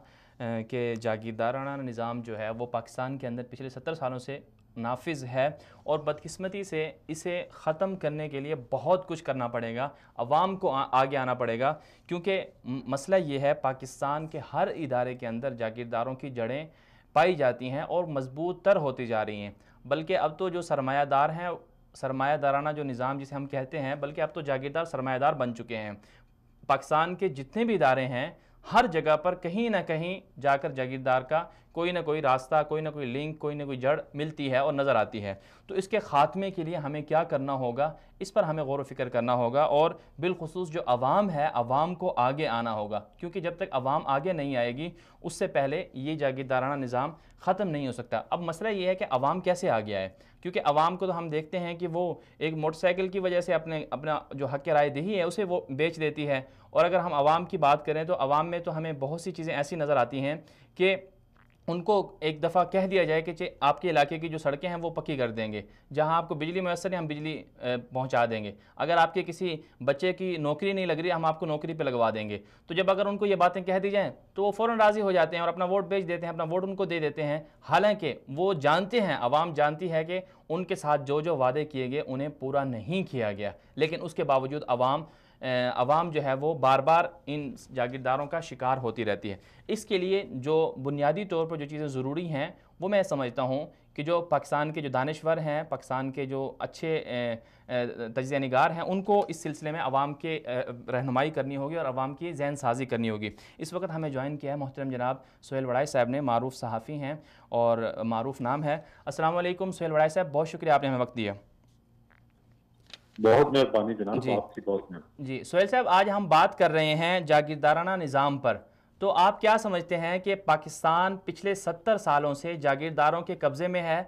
کہ جاگیردارانہ نظام جو ہے وہ پاکستان کے اندر پچھلے 70 سالوں سے نافذ ہے اور بدقسمتی سے اسے ختم کرنے کے لیے بہت کچھ کرنا پڑے گا, عوام کو آگے آنا پڑے گا. کیونکہ مسئلہ یہ ہے پاکستان کے ہر ادارے کے اندر جاگیرداروں کی جڑیں پائی جاتی ہیں اور مضبوط تر ہوتی جا رہی ہیں. بلکہ اب تو جو سرمایہ دار ہیں, سرمایہ دارانہ جو نظام جسے ہم کہتے ہیں, بلکہ اب تو جاگیردار سرمایہ دار بن چکے ہیں. پاکستان کے جتنے بھی ادارے ہیں ہر جگہ پر کہیں نہ کہیں جا کر جاگیردار کا کوئی نہ کوئی راستہ, کوئی نہ کوئی لنک, کوئی نہ کوئی جڑ ملتی ہے اور نظر آتی ہے. تو اس کے خاتمے کے لیے ہمیں کیا کرنا ہوگا, اس پر ہمیں غور و فکر کرنا ہوگا. اور بالخصوص جو عوام ہے, عوام کو آگے آنا ہوگا, کیونکہ جب تک عوام آگے نہیں آئے گی اس سے پہلے یہ جاگیردارانہ نظام ختم نہیں ہو سکتا. اب مسئلہ یہ ہے کہ عوام کیسے آگے آئے, کیونکہ عوام کو تو ہم دیکھتے ہیں کہ وہ ایک موٹر سائیکل کی وجہ سے اپنا جو حق رائے دہی ہے اسے وہ بیچ دیتی ہے. اور اگر ہم عوام کی بات کریں تو عوام میں تو ہمیں بہت سی چیزیں ایسی نظر آتی ہیں کہ ان کو ایک دفعہ کہہ دیا جائے کہ آپ کے علاقے کی جو سڑکیں ہیں وہ پکی کر دیں گے, جہاں آپ کو بجلی میسر ہے ہم بجلی پہنچا دیں گے, اگر آپ کے کسی بچے کی نوکری نہیں لگ رہی ہم آپ کو نوکری پہ لگوا دیں گے. تو جب اگر ان کو یہ باتیں کہہ دی جائیں تو وہ فوراً راضی ہو جاتے ہیں اور اپنا ووٹ بیچ دیتے ہیں, اپنا ووٹ ان کو دے دیتے ہیں. حالانکہ وہ جانتے ہیں, عوام جانتی ہے کہ ان کے ساتھ جو وعدے کیے گئے انہیں پورا نہیں کیا گیا, لیکن اس کے باوجود عوام جو ہے وہ بار بار ان جاگیرداروں کا شکار ہوتی رہتی ہے. اس کے لیے جو بنیادی طور پر جو چیزیں ضروری ہیں وہ میں سمجھتا ہوں کہ جو پاکستان کے جو دانشور ہیں, پاکستان کے جو اچھے تجزیہ نگار ہیں, ان کو اس سلسلے میں عوام کے رہنمائی کرنی ہوگی اور عوام کی ذہن سازی کرنی ہوگی. اس وقت ہمیں جوائن کیا ہے محترم جناب سہیل وڑائی صاحب نے, معروف صحافی ہیں اور معروف نام ہے. السلام علیکم سہیل وڑائی صاحب, بہت شکریہ آپ نے ہمیں وقت دیا. بہت مہربانی جناب, آپ کی بہت مہربانی. جی سہیل صاحب, آج ہم بات کر رہے ہیں جاگیردارانہ نظام پر. تو آپ کیا سمجھتے ہیں کہ پاکستان پچھلے 70 سالوں سے جاگیرداروں کے قبضے میں ہے,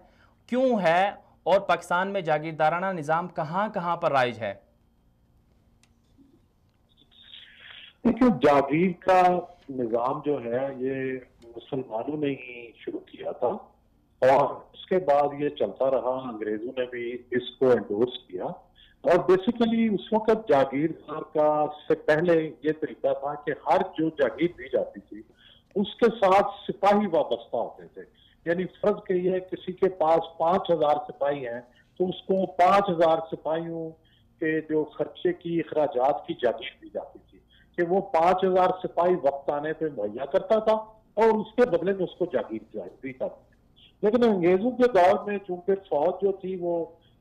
کیوں ہے, اور پاکستان میں جاگیردارانہ نظام کہاں کہاں پر رائج ہے؟ دیکھیں, جاگیر کا نظام جو ہے یہ مسلمانوں نے ہی شروع کیا تھا اور اس کے بعد یہ چلتا رہا. انگریزوں نے بھی اس کو انڈورس کیا اور بیسیکلی اس وقت جاگیردار کا سے پہلے یہ طریقہ تھا کہ ہر جو جاگیر دی جاتی تھی اس کے ساتھ سپاہی وابستہ ہوتے تھے. یعنی فرض کریے کسی کے پاس 5000 سپاہی ہیں تو اس کو 5000 سپاہیوں کے جو خرچے کی اخراجات کی جاگیر دی جاتی تھی کہ وہ 5000 سپاہی وقت آنے پہ مہیا کرتا تھا اور اس کے بدلے میں اس کو جاگیرداری کرتے تھے. لیکن انگریزوں کے دور میں چونکہ فوج جو تھی وہ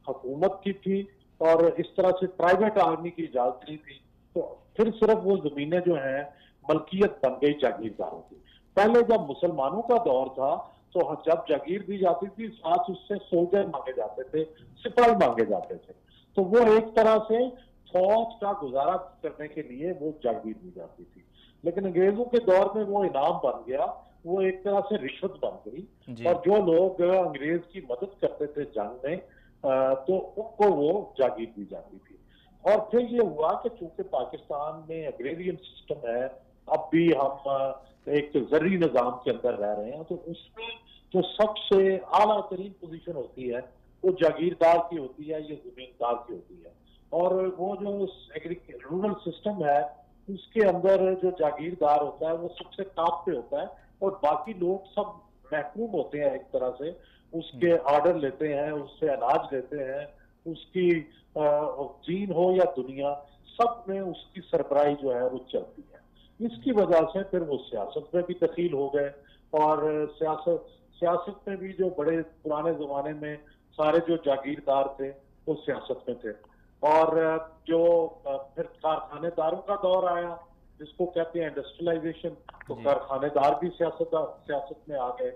حکومت کی تھی اور اس طرح سے پرائیویٹ آرمی کی اجازت نہیں تھی، تو پھر صرف وہ زمینیں جو ہیں ملکیت بن گئی جاگیرداروں کی. پہلے جب مسلمانوں کا دور تھا تو جب جاگیر دی جاتی تھی ساتھ اس سے سولجر مانگے جاتے تھے، سپاہی مانگے جاتے تھے، تو وہ ایک طرح سے فوج کا گزارا کرنے کے لیے وہ جاگیر دی جاتی تھی. لیکن انگریزوں کے دور میں وہ انعام بن گیا، وہ ایک طرح سے رشوت بن گئی، اور جو لوگ انگریز کی مدد کرتے تھے جنگ میں تو ان کو وہ جاگیر دی جاتی تھی. اور پھر یہ ہوا کہ چونکہ پاکستان میں اگریرین سسٹم ہے، اب بھی ہم ایک زرعی نظام کے اندر رہ رہے ہیں، تو اس میں جو سب سے اعلیٰ ترین پوزیشن ہوتی ہے وہ جاگیردار کی ہوتی ہے یا زمیندار کی ہوتی ہے. اور وہ جو رورل سسٹم ہے اس کے اندر جو جاگیردار ہوتا ہے وہ سب سے ٹاپ پہ ہوتا ہے، اور باقی لوگ سب محکوم ہوتے ہیں ایک طرح سے، اس کے آرڈر لیتے ہیں، اس سے اناج لیتے ہیں، اس کی دین ہو یا دنیا سب میں اس کی سربراہی جو ہے وہ چلتی ہے. اس کی وجہ سے پھر وہ سیاست میں بھی دخیل ہو گئے، اور سیاست میں بھی جو بڑے پرانے زمانے میں سارے جو جاگیردار تھے وہ سیاست میں تھے. اور جو پھر کارخانے داروں کا دور آیا جس کو کہتے ہیں انڈسٹریلائزیشن، تو کارخانے دار بھی سیاست میں آ گئے.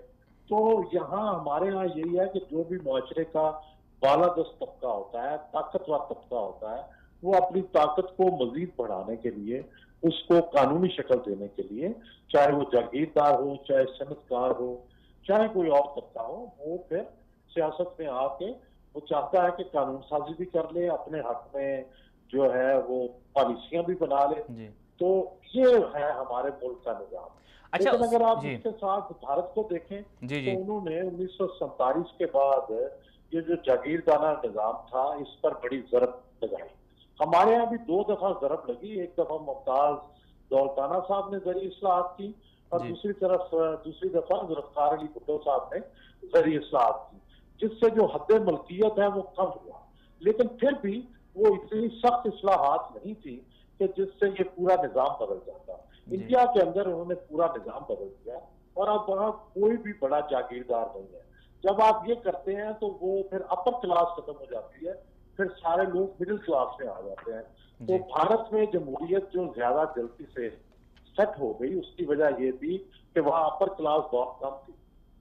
تو یہاں ہمارے ہاں یہی ہے کہ جو بھی معاشرے کا بالادست طبقہ ہوتا ہے، طاقتور طبقہ ہوتا ہے، وہ اپنی طاقت کو مزید بڑھانے کے لیے، اس کو قانونی شکل دینے کے لیے، چاہے وہ جاگیردار ہو، چاہے صنعت کار ہو، چاہے کوئی اور طبقہ ہو، وہ پھر سیاست میں آ کے وہ چاہتا ہے کہ قانون سازی بھی کر لے، اپنے حق میں جو ہے وہ پالیسیاں بھی بنا لے. تو یہ ہے ہمارے ملک کا نظام. لیکن اگر آپ اس کے ساتھ بھارت کو دیکھیں تو انہوں نے 1947 کے بعد یہ جو جاگیردانہ نظام تھا اس پر بڑی ضرب لگائی. ہمارے یہاں بھی 2 دفعہ ضرب لگی. ایک دفعہ ممتاز دولتانہ صاحب نے زرعی اصلاحات کی، اور دوسری دفعہ ذوالفقار علی بھٹو صاحب نے زرعی اصلاحات کی، جس سے جو حد ملکیت ہے وہ کم ہوا. لیکن پھر بھی وہ اتنی سخت اصلاحات نہیں تھی کہ جس سے یہ پورا نظام بدل جاتا. انڈیا کے اندر انہوں نے پورا نظام بدل دیا، اور اب وہاں کوئی بھی بڑا جاگیردار نہیں ہے. جب آپ یہ کرتے ہیں تو وہ پھر اپر کلاس ختم ہو جاتی ہے، پھر سارے لوگ مڈل کلاس میں آ جاتے ہیں. تو بھارت میں جمہوریت جو زیادہ جلدی سے سیٹ ہو گئی اس کی وجہ یہ تھی کہ وہاں اپر کلاس بہت کم تھی،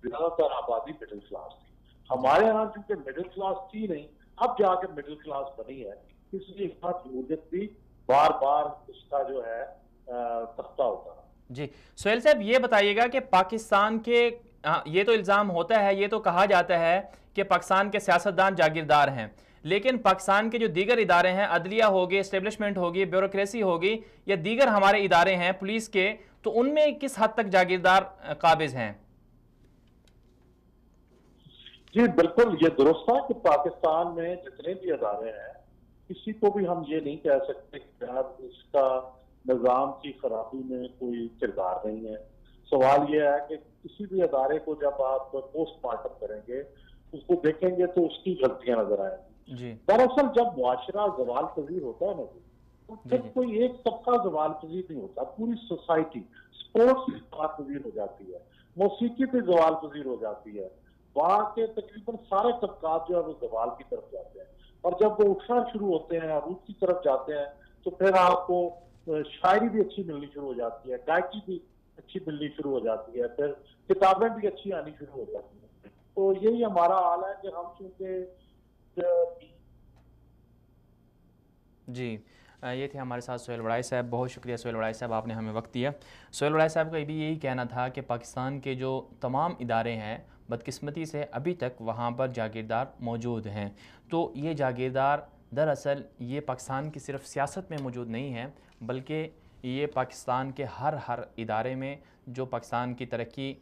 زیادہ تر آبادی مڈل کلاس تھی. ہمارے یہاں چونکہ مڈل کلاس تھی نہیں، اب جا کے مڈل کلاس بنی ہے، اس لیے جمہوریت بھی بار بار اس کا جو ہے تختہ ہوتا ہے. جی سہیل صاحب، یہ بتائیے گا کہ پاکستان کے یہ تو الزام ہوتا ہے، یہ تو کہا جاتا ہے کہ پاکستان کے سیاستدان جاگیردار ہیں، لیکن پاکستان کے جو دیگر ادارے ہیں، عدلیہ ہوگی، اسٹیبلشمنٹ ہوگی، بیوروکریسی ہوگی، یا دیگر ہمارے ادارے ہیں پولیس کے، تو ان میں کس حد تک جاگیردار قابض ہیں؟ جی بالکل یہ درست ہے کہ پاکستان میں جتنے بھی ادارے ہیں کسی کو بھی ہم یہ نہیں کہہ سکتے کہ اس کا نظام کی خرابی میں کوئی کردار نہیں ہے. سوال یہ ہے کہ کسی بھی ادارے کو جب آپ پوسٹ مارٹم کریں گے، اس کو دیکھیں گے تو اس کی غلطیاں نظر آئیں گی. دراصل جب معاشرہ زوال پذیر ہوتا ہے نا تو پھر کوئی ایک طبقہ زوال پذیر نہیں ہوتا، پوری سوسائٹی. سپورٹس زوال پذیر ہو جاتی ہے، موسیقی پہ زوال پذیر ہو جاتی ہے، وہاں کے تقریباً سارے طبقات جو ہے وہ زوال کی طرف جاتے ہیں. اور جب وہ اٹھنا شروع ہوتے ہیں، عروج کی طرف جاتے ہیں، تو پھر آپ کو شاعری بھی اچھی ملنی شروع ہو جاتی ہے، گائکی بھی اچھی ملنی شروع ہو جاتی ہے، پھر کتابیں بھی اچھی آنی شروع ہو جاتی ہیں. تو یہی ہمارا حال ہے کہ ہم چونکہ جی یہ تھے ہمارے ساتھ سہیل وڑائی صاحب. بہت شکریہ سہیل وڑائی صاحب، آپ نے ہمیں وقت دیا. سہیل وڑائی صاحب کا بھی یہی کہنا تھا کہ پاکستان کے جو تمام ادارے ہیں بدقسمتی سے ابھی تک وہاں پر جاگیردار موجود ہیں. تو یہ جاگیردار دراصل یہ پاکستان کی صرف سیاست میں موجود نہیں ہے، بلکہ یہ پاکستان کے ہر ادارے میں جو پاکستان کی ترقی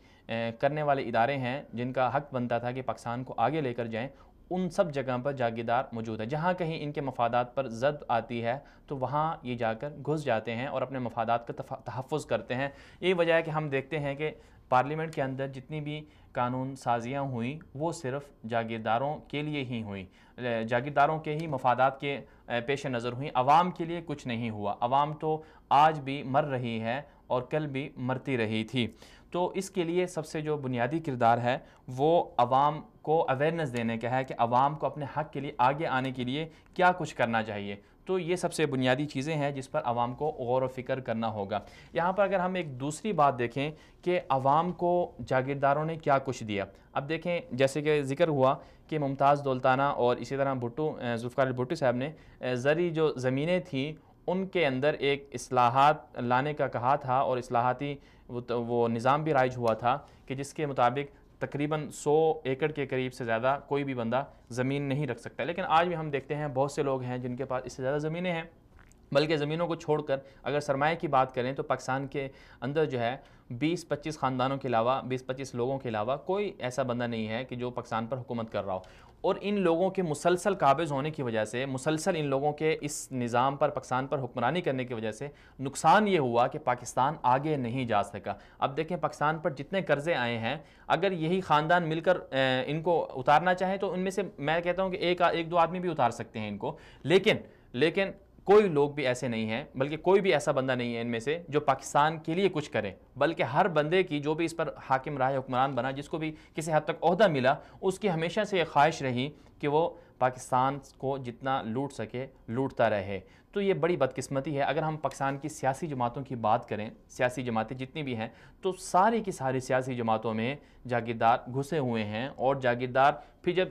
کرنے والے ادارے ہیں، جن کا حق بنتا تھا کہ پاکستان کو آگے لے کر جائیں، ان سب جگہ پر جاگیردار موجود ہے. جہاں کہیں ان کے مفادات پر زد آتی ہے تو وہاں یہ جا کر گھس جاتے ہیں اور اپنے مفادات کا تحفظ کرتے ہیں. یہی وجہ ہے کہ ہم دیکھتے ہیں کہ پارلیمنٹ کے اندر جتنی بھی قانون سازیاں ہوئیں وہ صرف جاگیرداروں کے لیے ہی ہوئیں، جاگیرداروں کے ہی مفادات کے پیش نظر ہوئیں. عوام کے لیے کچھ نہیں ہوا. عوام تو آج بھی مر رہی ہے اور کل بھی مرتی رہی تھی۔ تو اس کے لیے سب سے جو بنیادی کردار ہے وہ عوام کو اویئرنیس دینے کا ہے کہ عوام کو اپنے حق کے لیے آگے آنے کے لیے کیا کچھ کرنا چاہیے۔ تو یہ سب سے بنیادی چیزیں ہیں جس پر عوام کو غور و فکر کرنا ہوگا۔ یہاں پر اگر ہم ایک دوسری بات دیکھیں کہ عوام کو جاگیرداروں نے کیا کچھ دیا، اب دیکھیں جیسے کہ ذکر ہوا کہ ممتاز دولتانہ اور اسی طرح ذوالفقار بھٹو صاحب نے زرعی جو زمینیں تھیں ان کے اندر ایک اصلاحات لانے کا کہا تھا، اور اصلاحاتی وہ نظام بھی رائج ہوا تھا کہ جس کے مطابق تقریباً 100 ایکڑ کے قریب سے زیادہ کوئی بھی بندہ زمین نہیں رکھ سکتا۔ لیکن آج بھی ہم دیکھتے ہیں بہت سے لوگ ہیں جن کے پاس اس سے زیادہ زمینیں ہیں، بلکہ زمینوں کو چھوڑ کر اگر سرمایہ کی بات کریں تو پاکستان کے اندر جو ہے 20-25 خاندانوں کے علاوہ 20-25 لوگوں کے علاوہ کوئی ایسا بندہ نہیں ہے کہ جو پاکستان پر حکومت کر رہا ہو، اور ان لوگوں کے مسلسل قابض ہونے کی وجہ سے، مسلسل ان لوگوں کے اس نظام پر پاکستان پر حکمرانی کرنے کی وجہ سے نقصان یہ ہوا کہ پاکستان آگے نہیں جا سکا۔ اب دیکھیں پاکستان پر جتنے قرضے آئے ہیں، اگر یہی خاندان مل کر ان کو اتارنا چاہیں تو ان میں سے میں کہتا ہوں کہ ایک دو آدمی بھی اتار سکتے ہیں ان کو، لیکن کوئی لوگ بھی ایسے نہیں ہیں، بلکہ کوئی بھی ایسا بندہ نہیں ہے ان میں سے جو پاکستان کے لیے کچھ کرے، بلکہ ہر بندے کی جو بھی اس پر حاکم رہا حکمران بنا، جس کو بھی کسی حد تک عہدہ ملا، اس کی ہمیشہ سے یہ خواہش رہی کہ وہ پاکستان کو جتنا لوٹ سکے لوٹتا رہے۔ تو یہ بڑی بدقسمتی ہے۔ اگر ہم پاکستان کی سیاسی جماعتوں کی بات کریں، سیاسی جماعتیں جتنی بھی ہیں، تو ساری کی ساری سیاسی جماعتوں میں جاگیردار گھسے ہوئے ہیں، اور جاگیردار پھر جب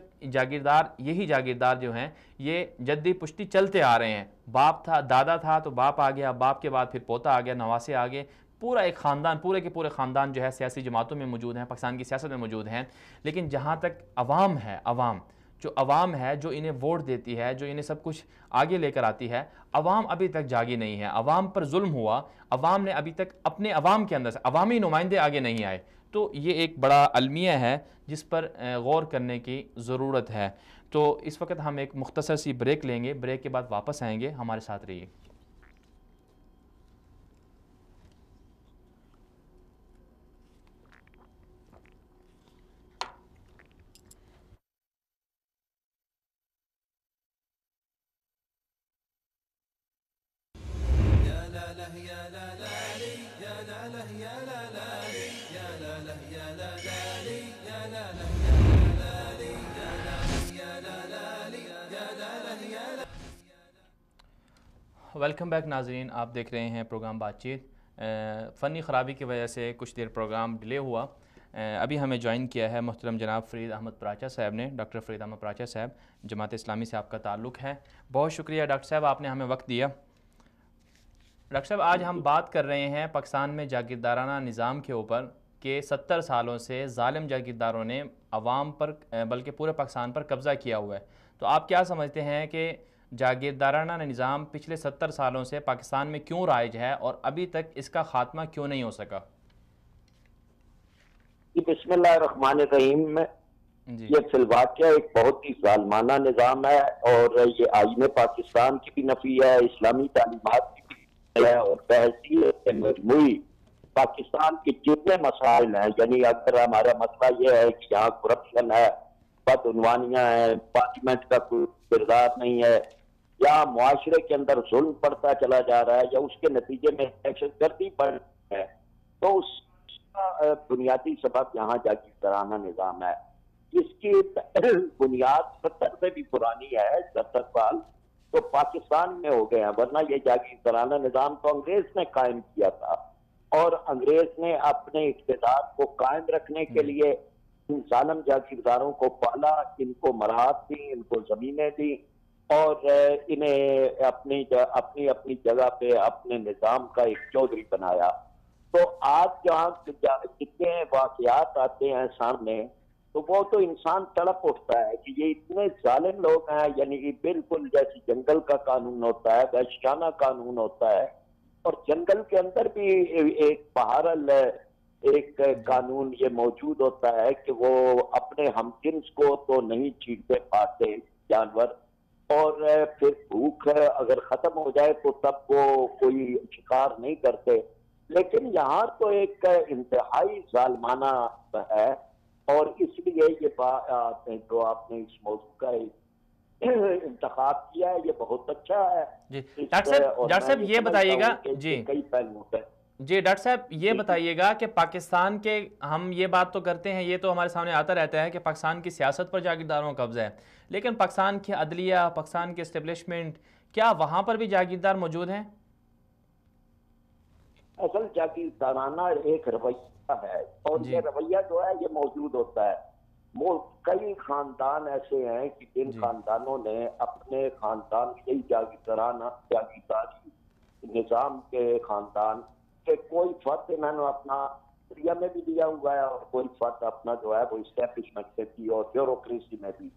یہی جاگیردار جو ہیں یہ جدی پشتی چلتے آ رہے ہیں۔ باپ تھا، دادا تھا تو باپ آ گیا، باپ کے بعد پھر پوتا آ گیا، نواسے آ گئے، پورا ایک خاندان، پورے کے پورے خاندان جو ہے سیاسی جماعتوں میں موجود ہیں، پاکستان کی سیاست میں موجود ہیں۔ لیکن جہاں تک عوام ہے جو انہیں ووٹ دیتی ہے، جو انہیں سب کچھ آگے لے کر آتی ہے، عوام ابھی تک جاگی نہیں ہے، عوام پر ظلم ہوا، عوام نے ابھی تک اپنے عوام کے اندر سے عوامی نمائندے آگے نہیں آئے۔ تو یہ ایک بڑا المیہ ہے جس پر غور کرنے کی ضرورت ہے۔ تو اس وقت ہم ایک مختصر سی بریک لیں گے، بریک کے بعد واپس آئیں گے، ہمارے ساتھ رہیے۔ ویلکم بیک ناظرین، آپ دیکھ رہے ہیں پروگرام بات چیت۔ فنی خرابی کی وجہ سے کچھ دیر پروگرام ڈیلے ہوا۔ ابھی ہمیں جوائن کیا ہے محترم جناب فرید احمد پراچا صاحب نے، ڈاکٹر فرید احمد پراچا صاحب، جماعت اسلامی سے آپ کا تعلق ہے۔ بہت شکریہ ڈاکٹر صاحب، آپ نے ہمیں وقت دیا۔ ڈاکٹر صاحب آج ہم بات کر رہے ہیں پاکستان میں جاگیردارانہ نظام کے اوپر کہ 70 سالوں سے ظالم جاگیرداروں نے عوام پر بلکہ پورے پاکستان پر قبضہ کیا ہوا ہے۔ تو آپ کیا سمجھتے ہیں کہ جاگیردارانہ نظام پچھلے 70 سالوں سے پاکستان میں کیوں رائج ہے اور ابھی تک اس کا خاتمہ کیوں نہیں ہو سکا؟ بسم اللہ الرحمن الرحیم۔ یہ فی الواقع ایک بہت ہی ظالمانہ نظام ہے، اور یہ آئین پاکستان کی بھی نفی ہے، اسلامی تعلیمات کی بھی ہے، اور بحیثیت مجموعی پاکستان کے جتنے مسائل ہیں، یعنی اگر ہمارا مسئلہ یہ ہے کہ یہاں کرپشن ہے، بدعنوانیاں ہیں، پارلیمنٹ کا کوئی کردار نہیں ہے، یا معاشرے کے اندر ظلم بڑھتا چلا جا رہا ہے، یا اس کے نتیجے میں دہشت گردی بڑھ رہی ہے، تو اس کا بنیادی سبب یہاں جاگیردارانہ نظام ہے۔ اس کی بنیاد 70 سے بھی پرانی ہے، 70 سال تو پاکستان میں ہو گئے ہیں، ورنہ یہ جاگیردارانہ نظام تو انگریز نے قائم کیا تھا، اور انگریز نے اپنے اقتدار کو قائم رکھنے کے لیے ان ظالم جاگیرداروں کو پالا، ان کو مراحت دی، ان کو زمینیں دی، اور انہیں اپنی جگہ پہ اپنے نظام کا ایک چودھری بنایا۔ تو آج جہاں جتنے واقعات آتے ہیں سامنے، تو وہ تو انسان تڑپ اٹھتا ہے کہ یہ اتنے ظالم لوگ ہیں، یعنی کہ بالکل جیسے جنگل کا قانون ہوتا ہے وحشیانہ قانون ہوتا ہے، اور جنگل کے اندر بھی ایک بہرحال ایک قانون یہ موجود ہوتا ہے کہ وہ اپنے ہم جنس کو تو نہیں چیرتے پاتے جانور، اور پھر بھوک اگر ختم ہو جائے تو تب وہ کوئی شکار نہیں کرتے۔ لیکن یہاں تو ایک انتہائی ظالمانہ ہے، اور اس لیے یہ جو آپ نے اس موضوع کا انتخاب کیا ہے یہ بہت اچھا ہے۔ جی ڈاکٹر صاحب یہ بتائیے گا، جی کئی پہلوؤں پہ جی ڈاکٹر صاحب یہ بتائیے گا کہ پاکستان کے، ہم یہ بات تو کرتے ہیں، یہ تو ہمارے سامنے آتا رہتا ہے کہ پاکستان کی سیاست پر جاگیرداروں کا قبضہ ہے، لیکن پاکستان کی عدلیہ، پاکستان کے اسٹیبلشمنٹ، کیا وہاں پر بھی جاگیردار موجود ہیں؟ اصل جاگیردارانہ ایک رویہ ہے، اور یہ رویہ جو ہے یہ موجود ہوتا ہے۔ وہ کئی خاندان ایسے ہیں کہ جن خاندانوں نے اپنے خاندان کے جاگیرداری نظام کے خاندان کہ کوئی فرد انہوں نے اپنا انڈیا میں بھی دیا ہوا ہے، اور کوئی فرد اپنا جو ہے وہ اسٹیبلشمنٹ سے بھی اور بیوروکریسی میں بھی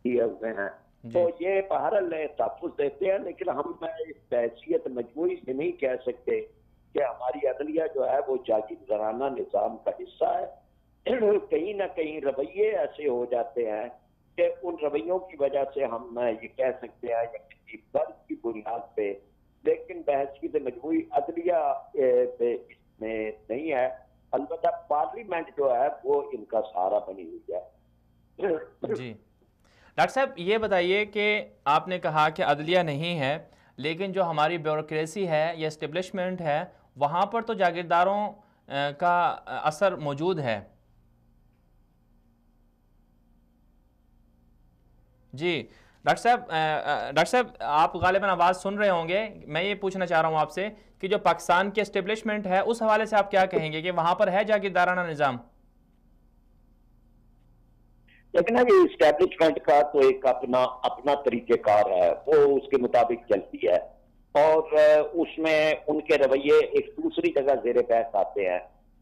دیے ہوئے ہیں۔ تو یہ بہرحال تحفظ دیتے ہیں، لیکن ہم اس حیثیت مجموعی سے نہیں کہہ سکتے کہ ہماری عدلیہ جو ہے وہ جاگیردارانہ نظام کا حصہ ہے۔ کہیں نہ کہیں رویے ایسے ہو جاتے ہیں کہ ان رویوں کی وجہ سے ہم یہ کہہ سکتے ہیں یا کسی فرض کی بنیاد پہ، لیکن بحثیت مجموعی عدلیہ اس میں نہیں ہے۔ البتہ پارلیمنٹ جو ہے وہ ان کا سہارا بنی ہوئی ہے۔ جی ڈاکٹر صاحب یہ بتائیے کہ آپ نے کہا کہ عدلیہ نہیں ہے، لیکن جو ہماری بیوروکریسی ہے یا اسٹیبلشمنٹ ہے وہاں پر تو جاگیرداروں کا اثر موجود ہے۔ جی ڈاکٹر صاحب آپ غالباً آواز سن رہے ہوں گے، میں یہ پوچھنا چاہ رہا ہوں آپ سے کہ جو پاکستان کے اسٹیبلشمنٹ ہے اس حوالے سے آپ کیا کہیں گے کہ وہاں پر ہے جاگیردارانہ نظام؟ لیکن یہ اسٹیبلشمنٹ کا تو ایک اپنا طریقہ کار ہے، وہ اس کے مطابق چلتی ہے، اور اس میں ان کے رویے ایک دوسری جگہ زیر بحث آتے ہیں۔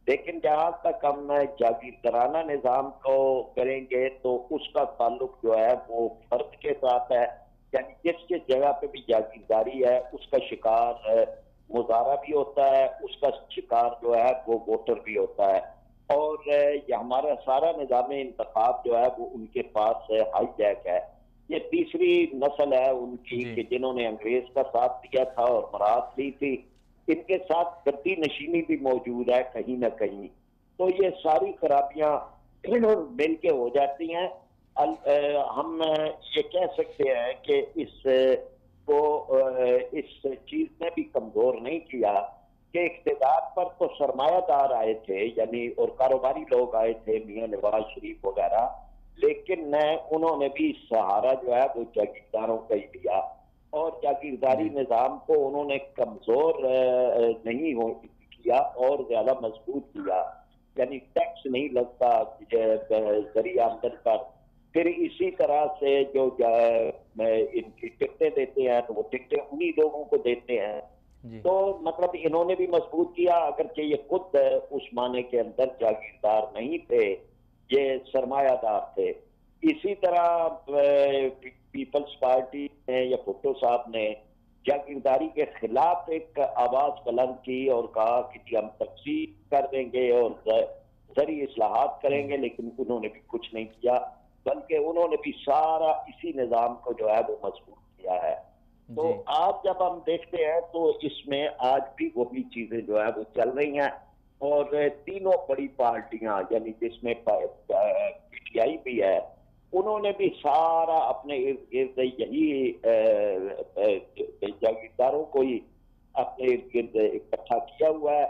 لیکن جہاں تک ہم جاگیردارانہ نظام کو کریں گے تو اس کا تعلق جو ہے وہ فرد کے ساتھ ہے، یعنی جس جگہ پہ بھی جاگیرداری ہے اس کا شکار مظاہرہ بھی ہوتا ہے، اس کا شکار جو ہے وہ ووٹر بھی ہوتا ہے، اور یہ ہمارا سارا نظام انتخاب جو ہے وہ ان کے پاس ہائی جیک ہے۔ یہ تیسری نسل ہے ان کی کہ جنہوں نے انگریز کا ساتھ دیا تھا اور مراد لی تھی، ان کے ساتھ گدی نشینی بھی موجود ہے کہیں نہ کہیں۔ تو یہ ساری خرابیاں مل کے ہو جاتی ہیں۔ ہم یہ کہہ سکتے ہیں کہ اس چیز نے بھی کمزور نہیں کیا کہ اقتدار پر تو سرمایہ دار آئے تھے، یعنی اور کاروباری لوگ آئے تھے، میاں نواز شریف وغیرہ، لیکن انہوں نے بھی سہارا جو ہے وہ جاگیرداروں کا ہی دیا، اور جاگیرداری نظام کو انہوں نے کمزور نہیں کیا اور زیادہ مضبوط کیا، یعنی ٹیکس نہیں لگتا ذریعہ آمدن پر۔ پھر اسی طرح سے جو ان کی ٹکٹیں دیتے ہیں تو وہ ٹکٹیں انہی لوگوں کو دیتے ہیں، تو مطلب انہوں نے بھی مضبوط کیا، اگرچہ یہ خود اس معنی کے اندر جاگیردار نہیں تھے، یہ سرمایہ دار تھے۔ اسی طرح پیپلز پارٹی نے یا بھٹو صاحب نے جاگیرداری کے خلاف ایک آواز بلند کی اور کہا کہ جی ہم تقسیم کر دیں گے اور زرعی اصلاحات کریں گے، لیکن انہوں نے بھی کچھ نہیں کیا، بلکہ انہوں نے بھی سارا اسی نظام کو جو ہے وہ مضبوط کیا ہے۔ تو آج جب ہم دیکھتے ہیں تو اس میں آج بھی وہی چیزیں جو ہے وہ چل رہی ہیں، اور تینوں بڑی پارٹیاں یعنی جس میں پی ٹی آئی بھی ہے، انہوں نے بھی سارا اپنے ارد گرد یہی جاگیرداروں کو ہی اپنے ارد گرد اکٹھا کیا ہوا ہے،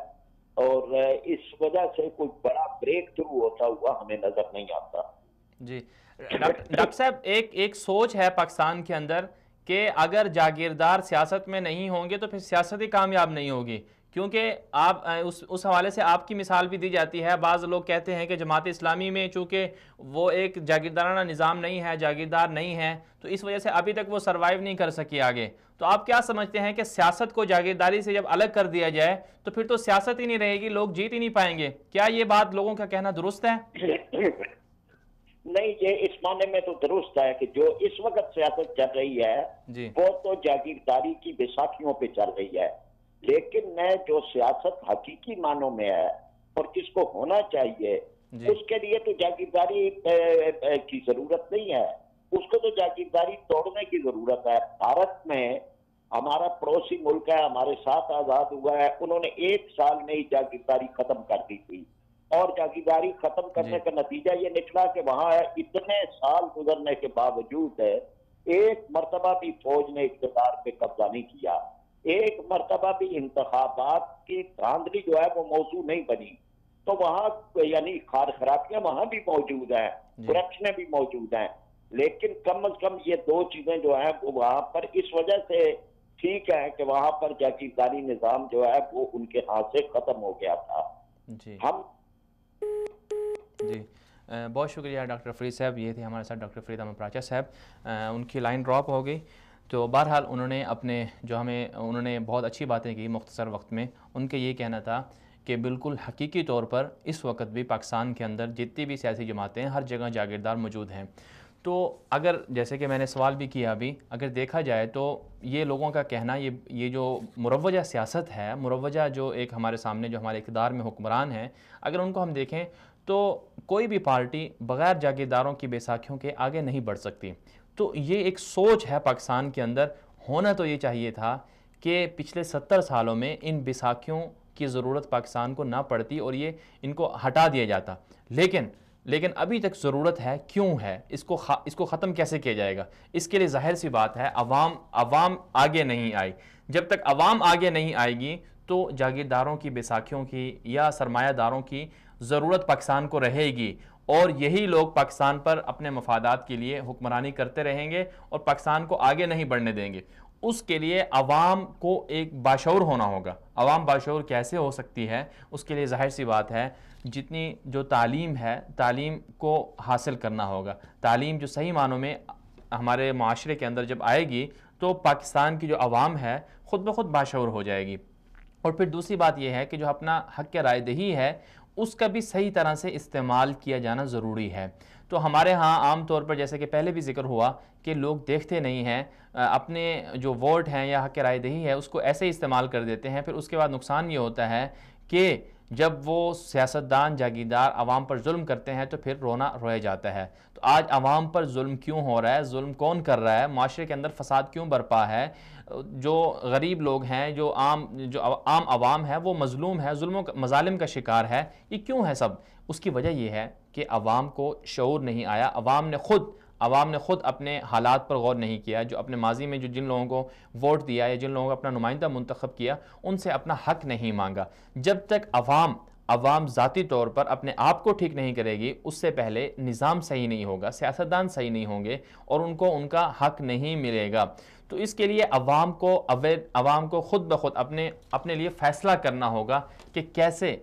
اور اس وجہ سے کوئی بڑا بریک تھرو ہوتا ہوا ہمیں نظر نہیں آتا۔ جی ڈاکٹر صاحب ایک سوچ ہے پاکستان کے اندر کہ اگر جاگیردار سیاست میں نہیں ہوں گے تو پھر سیاست ہی کامیاب نہیں ہوگی، کیونکہ آپ اس حوالے سے آپ کی مثال بھی دی جاتی ہے۔ بعض لوگ کہتے ہیں کہ جماعت اسلامی میں چونکہ وہ ایک جاگیردارانہ نظام نہیں ہے، جاگیردار نہیں ہے، تو اس وجہ سے ابھی تک وہ سروائیو نہیں کر سکی آگے۔ تو آپ کیا سمجھتے ہیں کہ سیاست کو جاگیرداری سے جب الگ کر دیا جائے تو پھر تو سیاست ہی نہیں رہے گی، لوگ جیت ہی نہیں پائیں گے؟ کیا یہ بات لوگوں کا کہنا درست ہے؟ نہیں، یہ اس معنی میں تو درست ہے کہ جو اس وقت سیاست چل رہی ہے وہ تو جاگیرداری کی بیساکھیوں پہ چل رہی ہے، لیکن جو سیاست حقیقی معنوں میں ہے اور جس کو ہونا چاہیے اس کے لیے تو جاگیرداری کی ضرورت نہیں ہے، اس کو تو جاگیرداری توڑنے کی ضرورت ہے۔ بھارت میں ہمارا پڑوسی ملک ہے، ہمارے ساتھ آزاد ہوا ہے، انہوں نے 1 سال میں ہی جاگیرداری ختم کر دی تھی، اور جاگیرداری ختم کرنے کا نتیجہ یہ نکلا کہ وہاں اتنے سال گزرنے کے باوجود ایک مرتبہ بھی فوج نے اقتدار پہ قبضہ نہیں کیا۔ ایک مرتبہ بھی انتخابات کی دھاندلی جو ہے وہ موضوع نہیں بنی، تو وہاں یعنی خرابیاں وہاں بھی موجود ہیں، کرپشنیں بھی موجود ہیں، لیکن کم از کم یہ دو چیزیں جو ہیں وہ وہاں پر اس وجہ سے ٹھیک ہے کہ وہاں پر جاگیرداری نظام جو ہے وہ ان کے ہاتھ سے ختم ہو گیا تھا۔ جی ہم جی بہت شکریہ ڈاکٹر فرید صاحب، یہ تھے ہمارے ساتھ ڈاکٹر فرید احمد پراچا صاحب۔ ان کی لائن ڈراپ ہو گئی، تو بہرحال انہوں نے اپنے انہوں نے بہت اچھی باتیں کی مختصر وقت میں۔ ان کا یہ کہنا تھا کہ بالکل حقیقی طور پر اس وقت بھی پاکستان کے اندر جتنی بھی سیاسی جماعتیں ہیں ہر جگہ جاگیردار موجود ہیں۔ تو اگر جیسے کہ میں نے سوال بھی کیا ابھی، اگر دیکھا جائے تو یہ لوگوں کا کہنا، یہ جو مروجہ سیاست ہے، مروجہ جو ایک ہمارے سامنے جو ہمارے اقتدار میں حکمران ہیں، اگر ان کو ہم دیکھیں تو کوئی بھی پارٹی بغیر جاگیرداروں کی بیساکھیوں کے آگے نہیں بڑھ سکتی۔ تو یہ ایک سوچ ہے پاکستان کے اندر، ہونا تو یہ چاہیے تھا کہ پچھلے 70 سالوں میں ان بیساکھیوں کی ضرورت پاکستان کو نہ پڑتی اور یہ ان کو ہٹا دیا جاتا، لیکن ابھی تک ضرورت ہے۔ کیوں ہے؟ اس کو ختم کیسے کیا جائے گا؟ اس کے لیے ظاہر سی بات ہے عوام آگے نہیں آئی۔ جب تک عوام آگے نہیں آئے گی تو جاگیرداروں کی بیساکھیوں کی یا سرمایہ داروں کی ضرورت پاکستان کو رہے گی، اور یہی لوگ پاکستان پر اپنے مفادات کے لیے حکمرانی کرتے رہیں گے اور پاکستان کو آگے نہیں بڑھنے دیں گے۔ اس کے لیے عوام کو ایک باشعور ہونا ہوگا۔ عوام باشعور کیسے ہو سکتی ہے؟ اس کے لیے ظاہر سی بات ہے جتنی جو تعلیم ہے، تعلیم کو حاصل کرنا ہوگا۔ تعلیم جو صحیح معنوں میں ہمارے معاشرے کے اندر جب آئے گی تو پاکستان کی جو عوام ہے خود بخود باشعور ہو جائے گی۔ اور پھر دوسری بات یہ ہے کہ جو اپنا حق رائے دہی ہے اس کا بھی صحیح طرح سے استعمال کیا جانا ضروری ہے۔ تو ہمارے ہاں عام طور پر جیسے کہ پہلے بھی ذکر ہوا کہ لوگ دیکھتے نہیں ہیں، اپنے جو ووٹ ہیں یا حق رائے دہی ہے اس کو ایسے ہی استعمال کر دیتے ہیں۔ پھر اس کے بعد نقصان یہ ہوتا ہے کہ جب وہ سیاستدان جاگیردار عوام پر ظلم کرتے ہیں تو پھر رویا جاتا ہے۔ تو آج عوام پر ظلم کیوں ہو رہا ہے؟ ظلم کون کر رہا ہے؟ معاشرے کے اندر فساد کیوں برپا ہے؟ جو غریب لوگ ہیں، جو عام عوام ہے وہ مظلوم ہے، مظالم کا شکار ہے۔ یہ کیوں ہے سب؟ اس کی وجہ یہ ہے کہ عوام کو شعور نہیں آیا، عوام نے خود اپنے حالات پر غور نہیں کیا۔ جو اپنے ماضی میں جن لوگوں کو ووٹ دیا یا جن لوگوں کو اپنا نمائندہ منتخب کیا ان سے اپنا حق نہیں مانگا۔ جب تک عوام ذاتی طور پر اپنے آپ کو ٹھیک نہیں کرے گی، اس سے پہلے نظام صحیح نہیں ہوگا، سیاستدان صحیح نہیں ہوں گے اور ان کو ان کا حق نہیں ملے گا۔ تو اس کے لیے عوام کو خود بخود اپنے لیے فیصلہ کرنا ہوگا کہ کیسے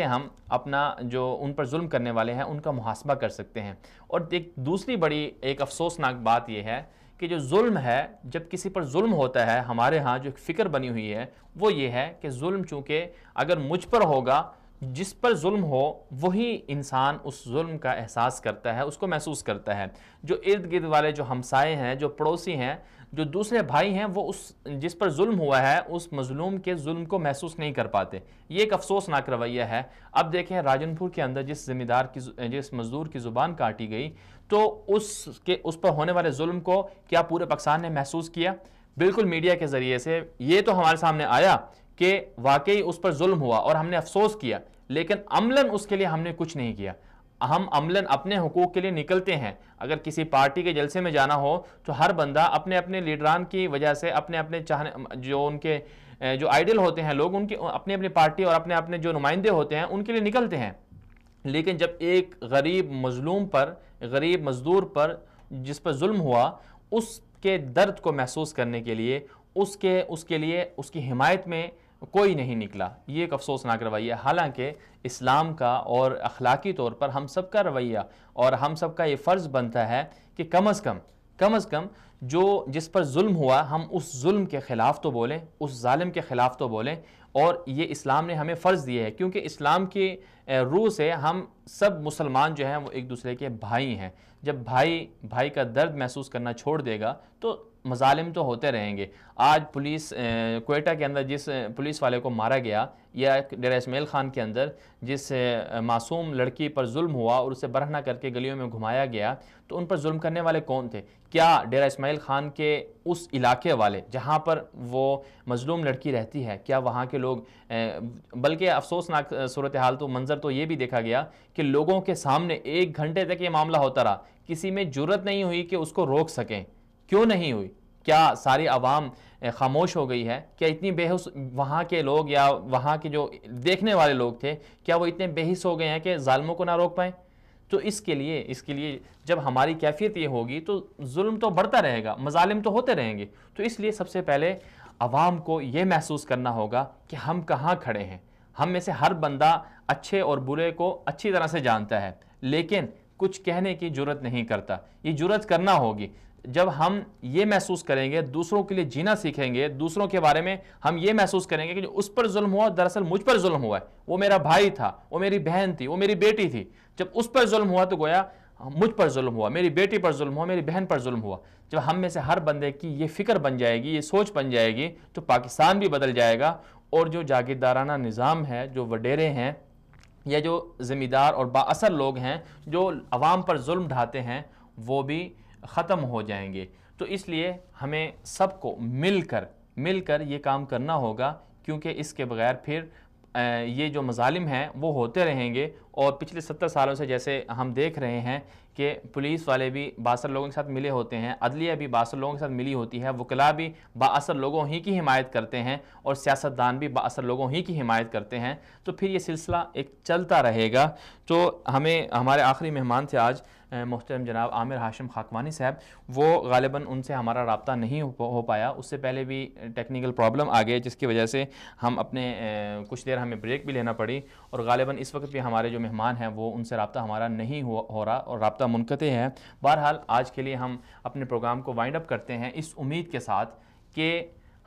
ہم اپنا جو ان پر ظلم کرنے والے ہیں ان کا محاسبہ کر سکتے ہیں۔ اور دوسری بڑی ایک افسوسناک بات یہ ہے کہ جو ظلم ہے، جب کسی پر ظلم ہوتا ہے، ہمارے ہاں جو ایک فکر بنی ہوئی ہے وہ یہ ہے کہ ظلم چونکہ اگر مجھ پر ہوگا، جس پر ظلم ہو وہی انسان اس ظلم کا احساس کرتا ہے، اس کو محسوس کرتا ہے۔ جو ارد گرد والے جو ہمسائے ہیں، جو پڑوسی ہیں، جو دوسرے بھائی ہیں، وہ جس پر ظلم ہوا ہے اس مظلوم کے ظلم کو محسوس نہیں کر پاتے۔ یہ ایک افسوسناک رویہ ہے۔ اب دیکھیں راجن پور کے اندر جس مزدور کی زبان کاٹی گئی تو اس پر ہونے والے ظلم کو کیا پورے پاکستان نے محسوس کیا؟ بالکل میڈیا کے ذریعے سے یہ تو ہمارے سامنے آیا کہ واقعی اس پر ظلم ہوا اور ہم نے افسوس کیا، لیکن عملاً اس کے لیے ہم نے کچھ نہیں کیا۔ ہم عملاً اپنے حقوق کے لیے نکلتے ہیں۔ اگر کسی پارٹی کے جلسے میں جانا ہو تو ہر بندہ اپنے لیڈران کی وجہ سے اپنے چاہنے جو ان کے جو آئیڈل ہوتے ہیں لوگ، ان کی اپنی پارٹی اور اپنے جو نمائندے ہوتے ہیں ان کے لیے نکلتے ہیں۔ لیکن جب ایک غریب مظلوم پر، غریب مزدور پر جس پر ظلم ہوا، اس کے درد کو محسوس کرنے کے لیے اس کی حمایت میں کوئی نہیں نکلا۔ یہ ایک افسوسناک رویہ، حالانکہ اسلام کا اور اخلاقی طور پر ہم سب کا رویہ اور ہم سب کا یہ فرض بنتا ہے کہ کم از کم جس پر ظلم ہوا ہم اس ظلم کے خلاف تو بولیں، اس ظالم کے خلاف تو بولیں۔ اور یہ اسلام نے ہمیں فرض دیے ہے، کیونکہ اسلام کی روح سے ہم سب مسلمان جو ہیں وہ ایک دوسرے کے بھائی ہیں۔ جب بھائی کا درد محسوس کرنا چھوڑ دے گا تو مظالم تو ہوتے رہیں گے۔ آج کوئٹہ کے اندر جس پولیس والے کو مارا گیا، یا ڈیرہ اسماعیل خان کے اندر جس معصوم لڑکی پر ظلم ہوا اور اسے برہنہ کر کے گلیوں میں گھمایا گیا، تو ان پر ظلم کرنے والے کون تھے؟ کیا ڈیرہ اسماعیل خان کے اس علاقے والے جہاں پر وہ مظلوم لڑکی رہتی ہے، کیا وہاں کے لوگ بلکہ افسوسناک صورتحال تو منظر تو یہ بھی دیکھا گیا کہ لوگوں کے سامنے 1 گھنٹے تک یہ معاملہ ہوتا رہا، کسی میں جرت نہیں ہوئی کہ اس کو روک سکیں۔ کیوں نہیں ہوئی؟ کیا ساری عوام خاموش ہو گئی ہے؟ کیا اتنی بے حس وہاں کے لوگ یا وہاں کے جو دیکھنے والے لوگ تھے کیا وہ اتنے بے حس ہو گئے ہیں کہ ظالموں کو نہ روک پائیں؟ تو اس کے لیے جب ہماری کیفیت یہ ہوگی تو ظلم تو بڑھتا رہے گا، مظالم تو ہوتے رہیں گے. تو اس لیے سب سے پہلے عوام کو یہ محسوس کرنا ہوگا کہ ہم کہاں کھڑے ہیں. ہم میں سے ہر بندہ اچھے اور برے کو اچھی طرح سے جانتا ہے، لیکن کچھ کہنے کی جرت نہیں کرتا. یہ جرت کرنا ہوگی. جب ہم یہ محسوس کریں گے، دوسروں کے لیے جینا سیکھیں گے، دوسروں کے بارے میں ہم یہ محسوس کریں گے کہ جو اس پر ظلم ہوا دراصل مجھ پر ظلم ہوا ہے، وہ میرا بھائی تھا، وہ میری بہن تھی، وہ میری بیٹی تھی. جب اس پر ظلم ہوا تو گویا مجھ پر ظلم ہوا، میری بیٹی پر ظلم ہوا، میری بہن پر ظلم ہوا. جب ہم میں سے ہر بندے کی یہ فکر بن جائے گی، یہ سوچ بن جائے گی، تو پاکستان بھی بدل جائے گا. اور جو جاگیردارانہ نظام ہے، جو وڈیرے ہیں یا جو ذمہ دار اور با اثر لوگ ہیں جو عوام پر ظلم ڈھاتے ہیں، وہ بھی ختم ہو جائیں گے. تو اس لیے ہمیں سب کو مل کر یہ کام کرنا ہوگا، کیونکہ اس کے بغیر پھر یہ جو مظالم ہیں وہ ہوتے رہیں گے. اور پچھلے 70 سالوں سے جیسے ہم دیکھ رہے ہیں کہ پولیس والے بھی بااثر لوگوں کے ساتھ ملے ہوتے ہیں، عدلیہ بھی بااثر لوگوں کے ساتھ ملی ہوتی ہے، وکلاء بھی بااثر لوگوں ہی کی حمایت کرتے ہیں، اور سیاستدان بھی بااثر لوگوں ہی کی حمایت کرتے ہیں. تو پھر یہ سلسلہ ایک چلتا رہے گا. تو ہمارے آخری مہمان تھے آج محترم جناب عامر ہاشم خاکوانی صاحب. وہ غالباً ان سے ہمارا رابطہ نہیں ہو پایا، اس سے پہلے بھی ٹیکنیکل پرابلم آ گئے جس کی وجہ سے ہم اپنے کچھ دیر ہمیں بریک بھی لینا پڑی. اور غالباً اس وقت بھی ہمارے جو مہمان ہیں وہ ان سے رابطہ ہمارا نہیں ہو رہا اور رابطہ منقطع ہے. بہرحال آج کے لیے ہم اپنے پروگرام کو وائنڈ اپ کرتے ہیں اس امید کے ساتھ کہ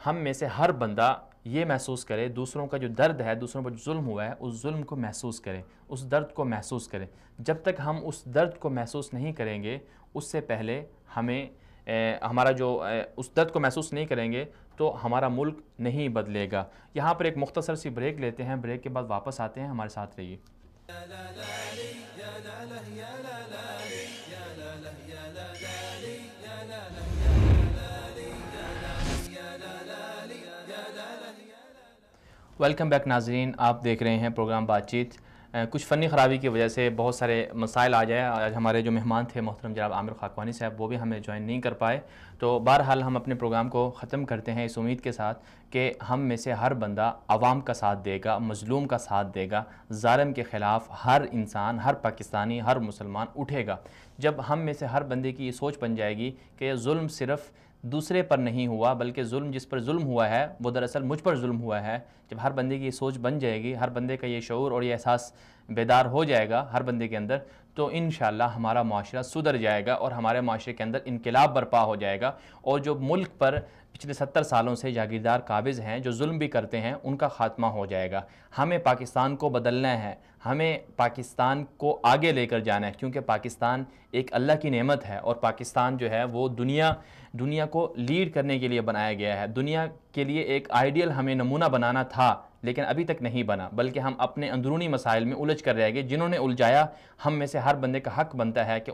ہم میں سے ہر بندہ یہ محسوس کرے، دوسروں کا جو درد ہے، دوسروں پر جو ظلم ہوا ہے، اس ظلم کو محسوس کرے، اس درد کو محسوس کرے. جب تک ہم اس درد کو محسوس نہیں کریں گے، اس سے پہلے ہمیں اس درد کو محسوس نہیں کریں گے تو ہمارا ملک نہیں بدلے گا. یہاں پر ایک مختصر سی بریک لیتے ہیں، بریک کے بعد واپس آتے ہیں. ہمارے ساتھ رہیے. ویلکم بیک ناظرین، آپ دیکھ رہے ہیں پروگرام بات چیت. کچھ فنی خرابی کی وجہ سے بہت سارے مسائل آ جائے. آج ہمارے جو مہمان تھے محترم جناب عامر خاکوانی صاحب، وہ بھی ہمیں جوائن نہیں کر پائے. تو بہرحال ہم اپنے پروگرام کو ختم کرتے ہیں اس امید کے ساتھ کہ ہم میں سے ہر بندہ عوام کا ساتھ دے گا، مظلوم کا ساتھ دے گا، ظالم کے خلاف ہر انسان، ہر پاکستانی، ہر مسلمان اٹھے گا. جب ہم میں سے ہر بندے کی یہ سوچ بن جائے گی کہ ظلم صرف دوسرے پر نہیں ہوا بلکہ ظلم جس پر ظلم ہوا ہے وہ دراصل مجھ پر ظلم ہوا ہے، جب ہر بندے کی یہ سوچ بن جائے گی، ہر بندے کا یہ شعور اور یہ احساس بیدار ہو جائے گا ہر بندے کے اندر، تو انشاءاللہ ہمارا معاشرہ سدھر جائے گا اور ہمارے معاشرے کے اندر انقلاب برپا ہو جائے گا. اور جو ملک پر پچھلے 70 سالوں سے جاگیردار قابض ہیں، جو ظلم بھی کرتے ہیں، ان کا خاتمہ ہو جائے گا. ہمیں پاکستان کو بدلنا ہے، ہمیں پاکستان کو آگے لے کر جانا ہے، کیونکہ پاکستان ایک اللہ کی نعمت ہے اور پاکستان جو ہے وہ دنیا کو لیڈ کرنے کے لیے بنایا گیا ہے. دنیا کے لیے ایک آئیڈیل ہمیں نمونہ بنانا تھا لیکن ابھی تک نہیں بنا، بلکہ ہم اپنے اندرونی مسائل میں الجھ کر رہ گئے. جنہوں نے الجھایا، ہم میں سے ہر بندے کا حق بنتا ہے کہ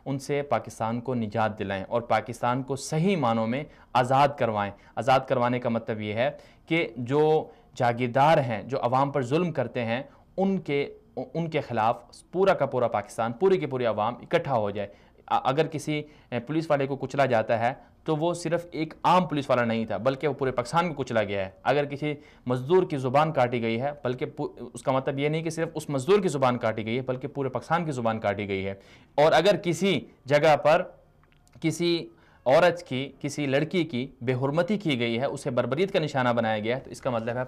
ان سے پاکستان کو نجات دلائیں اور پاکستان کو صحیح معنوں میں آزاد کروائیں. آزاد کروانے کا مطلب یہ ہے کہ جو جاگیردار ہیں، جو عوام پر ظلم کرتے ہیں، ان کے خلاف پورا کا پورا پاکستان، پوری کی پوری عوام اکٹھا ہو جائے. اگر کسی پولیس والے کو کچلا جاتا ہے تو وہ صرف ایک عام پولیس والا نہیں تھا بلکہ وہ پورے پاکستان کو کچلا گیا ہے. اگر کسی مزدور کی زبان کاٹی گئی ہے، بلکہ اس کا مطلب یہ نہیں کہ صرف اس مزدور کی زبان کاٹی گئی ہے بلکہ پورے پاکستان کی زبان کاٹی گئی ہے. اور اگر کسی جگہ پر کسی عورت کی، کسی لڑکی کی بے حرمتی کی گئی ہے، اسے بربریت کا نشانہ بنایا گیا ہے، تو اس کا مطلب ہے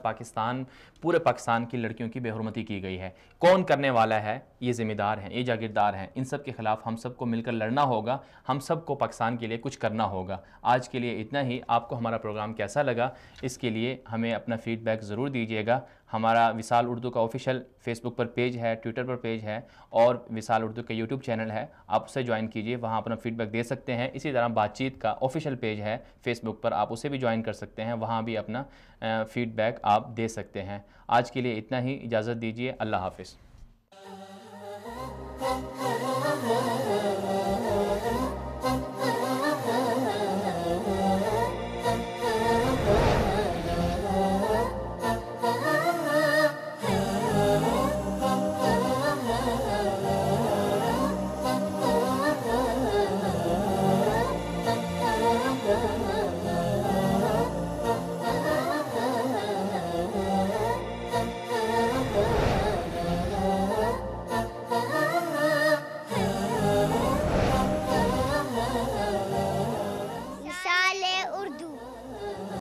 پورے پاکستان کی لڑکیوں کی بے حرمتی کی گئی ہے. کون کرنے والا ہے؟ یہ ذمہ دار ہیں، یہ جاگیردار ہیں. ان سب کے خلاف ہم سب کو مل کر لڑنا ہوگا، ہم سب کو پاکستان کے لیے کچھ کرنا ہوگا. آج کے لیے اتنا ہی. آپ کو ہمارا پروگرام کیسا لگا اس کے لیے ہمیں اپنا فیڈ بیک ضرور دیجیے گا. ہمارا وصال اردو کا آفیشیل فیس بک پر پیج ہے، ٹویٹر پر پیج ہے اور وصال اردو کا یوٹیوب چینل ہے، آپ اسے جوائن کیجئے، وہاں اپنا فیڈ بیک دے سکتے ہیں. اسی طرح بات چیت کا آفیشیل پیج ہے فیس بک پر، آپ اسے بھی جوائن کر سکتے ہیں، وہاں بھی اپنا فیڈ بیک آپ دے سکتے ہیں. آج کے لیے اتنا ہی. اجازت دیجیے. اللہ حافظ.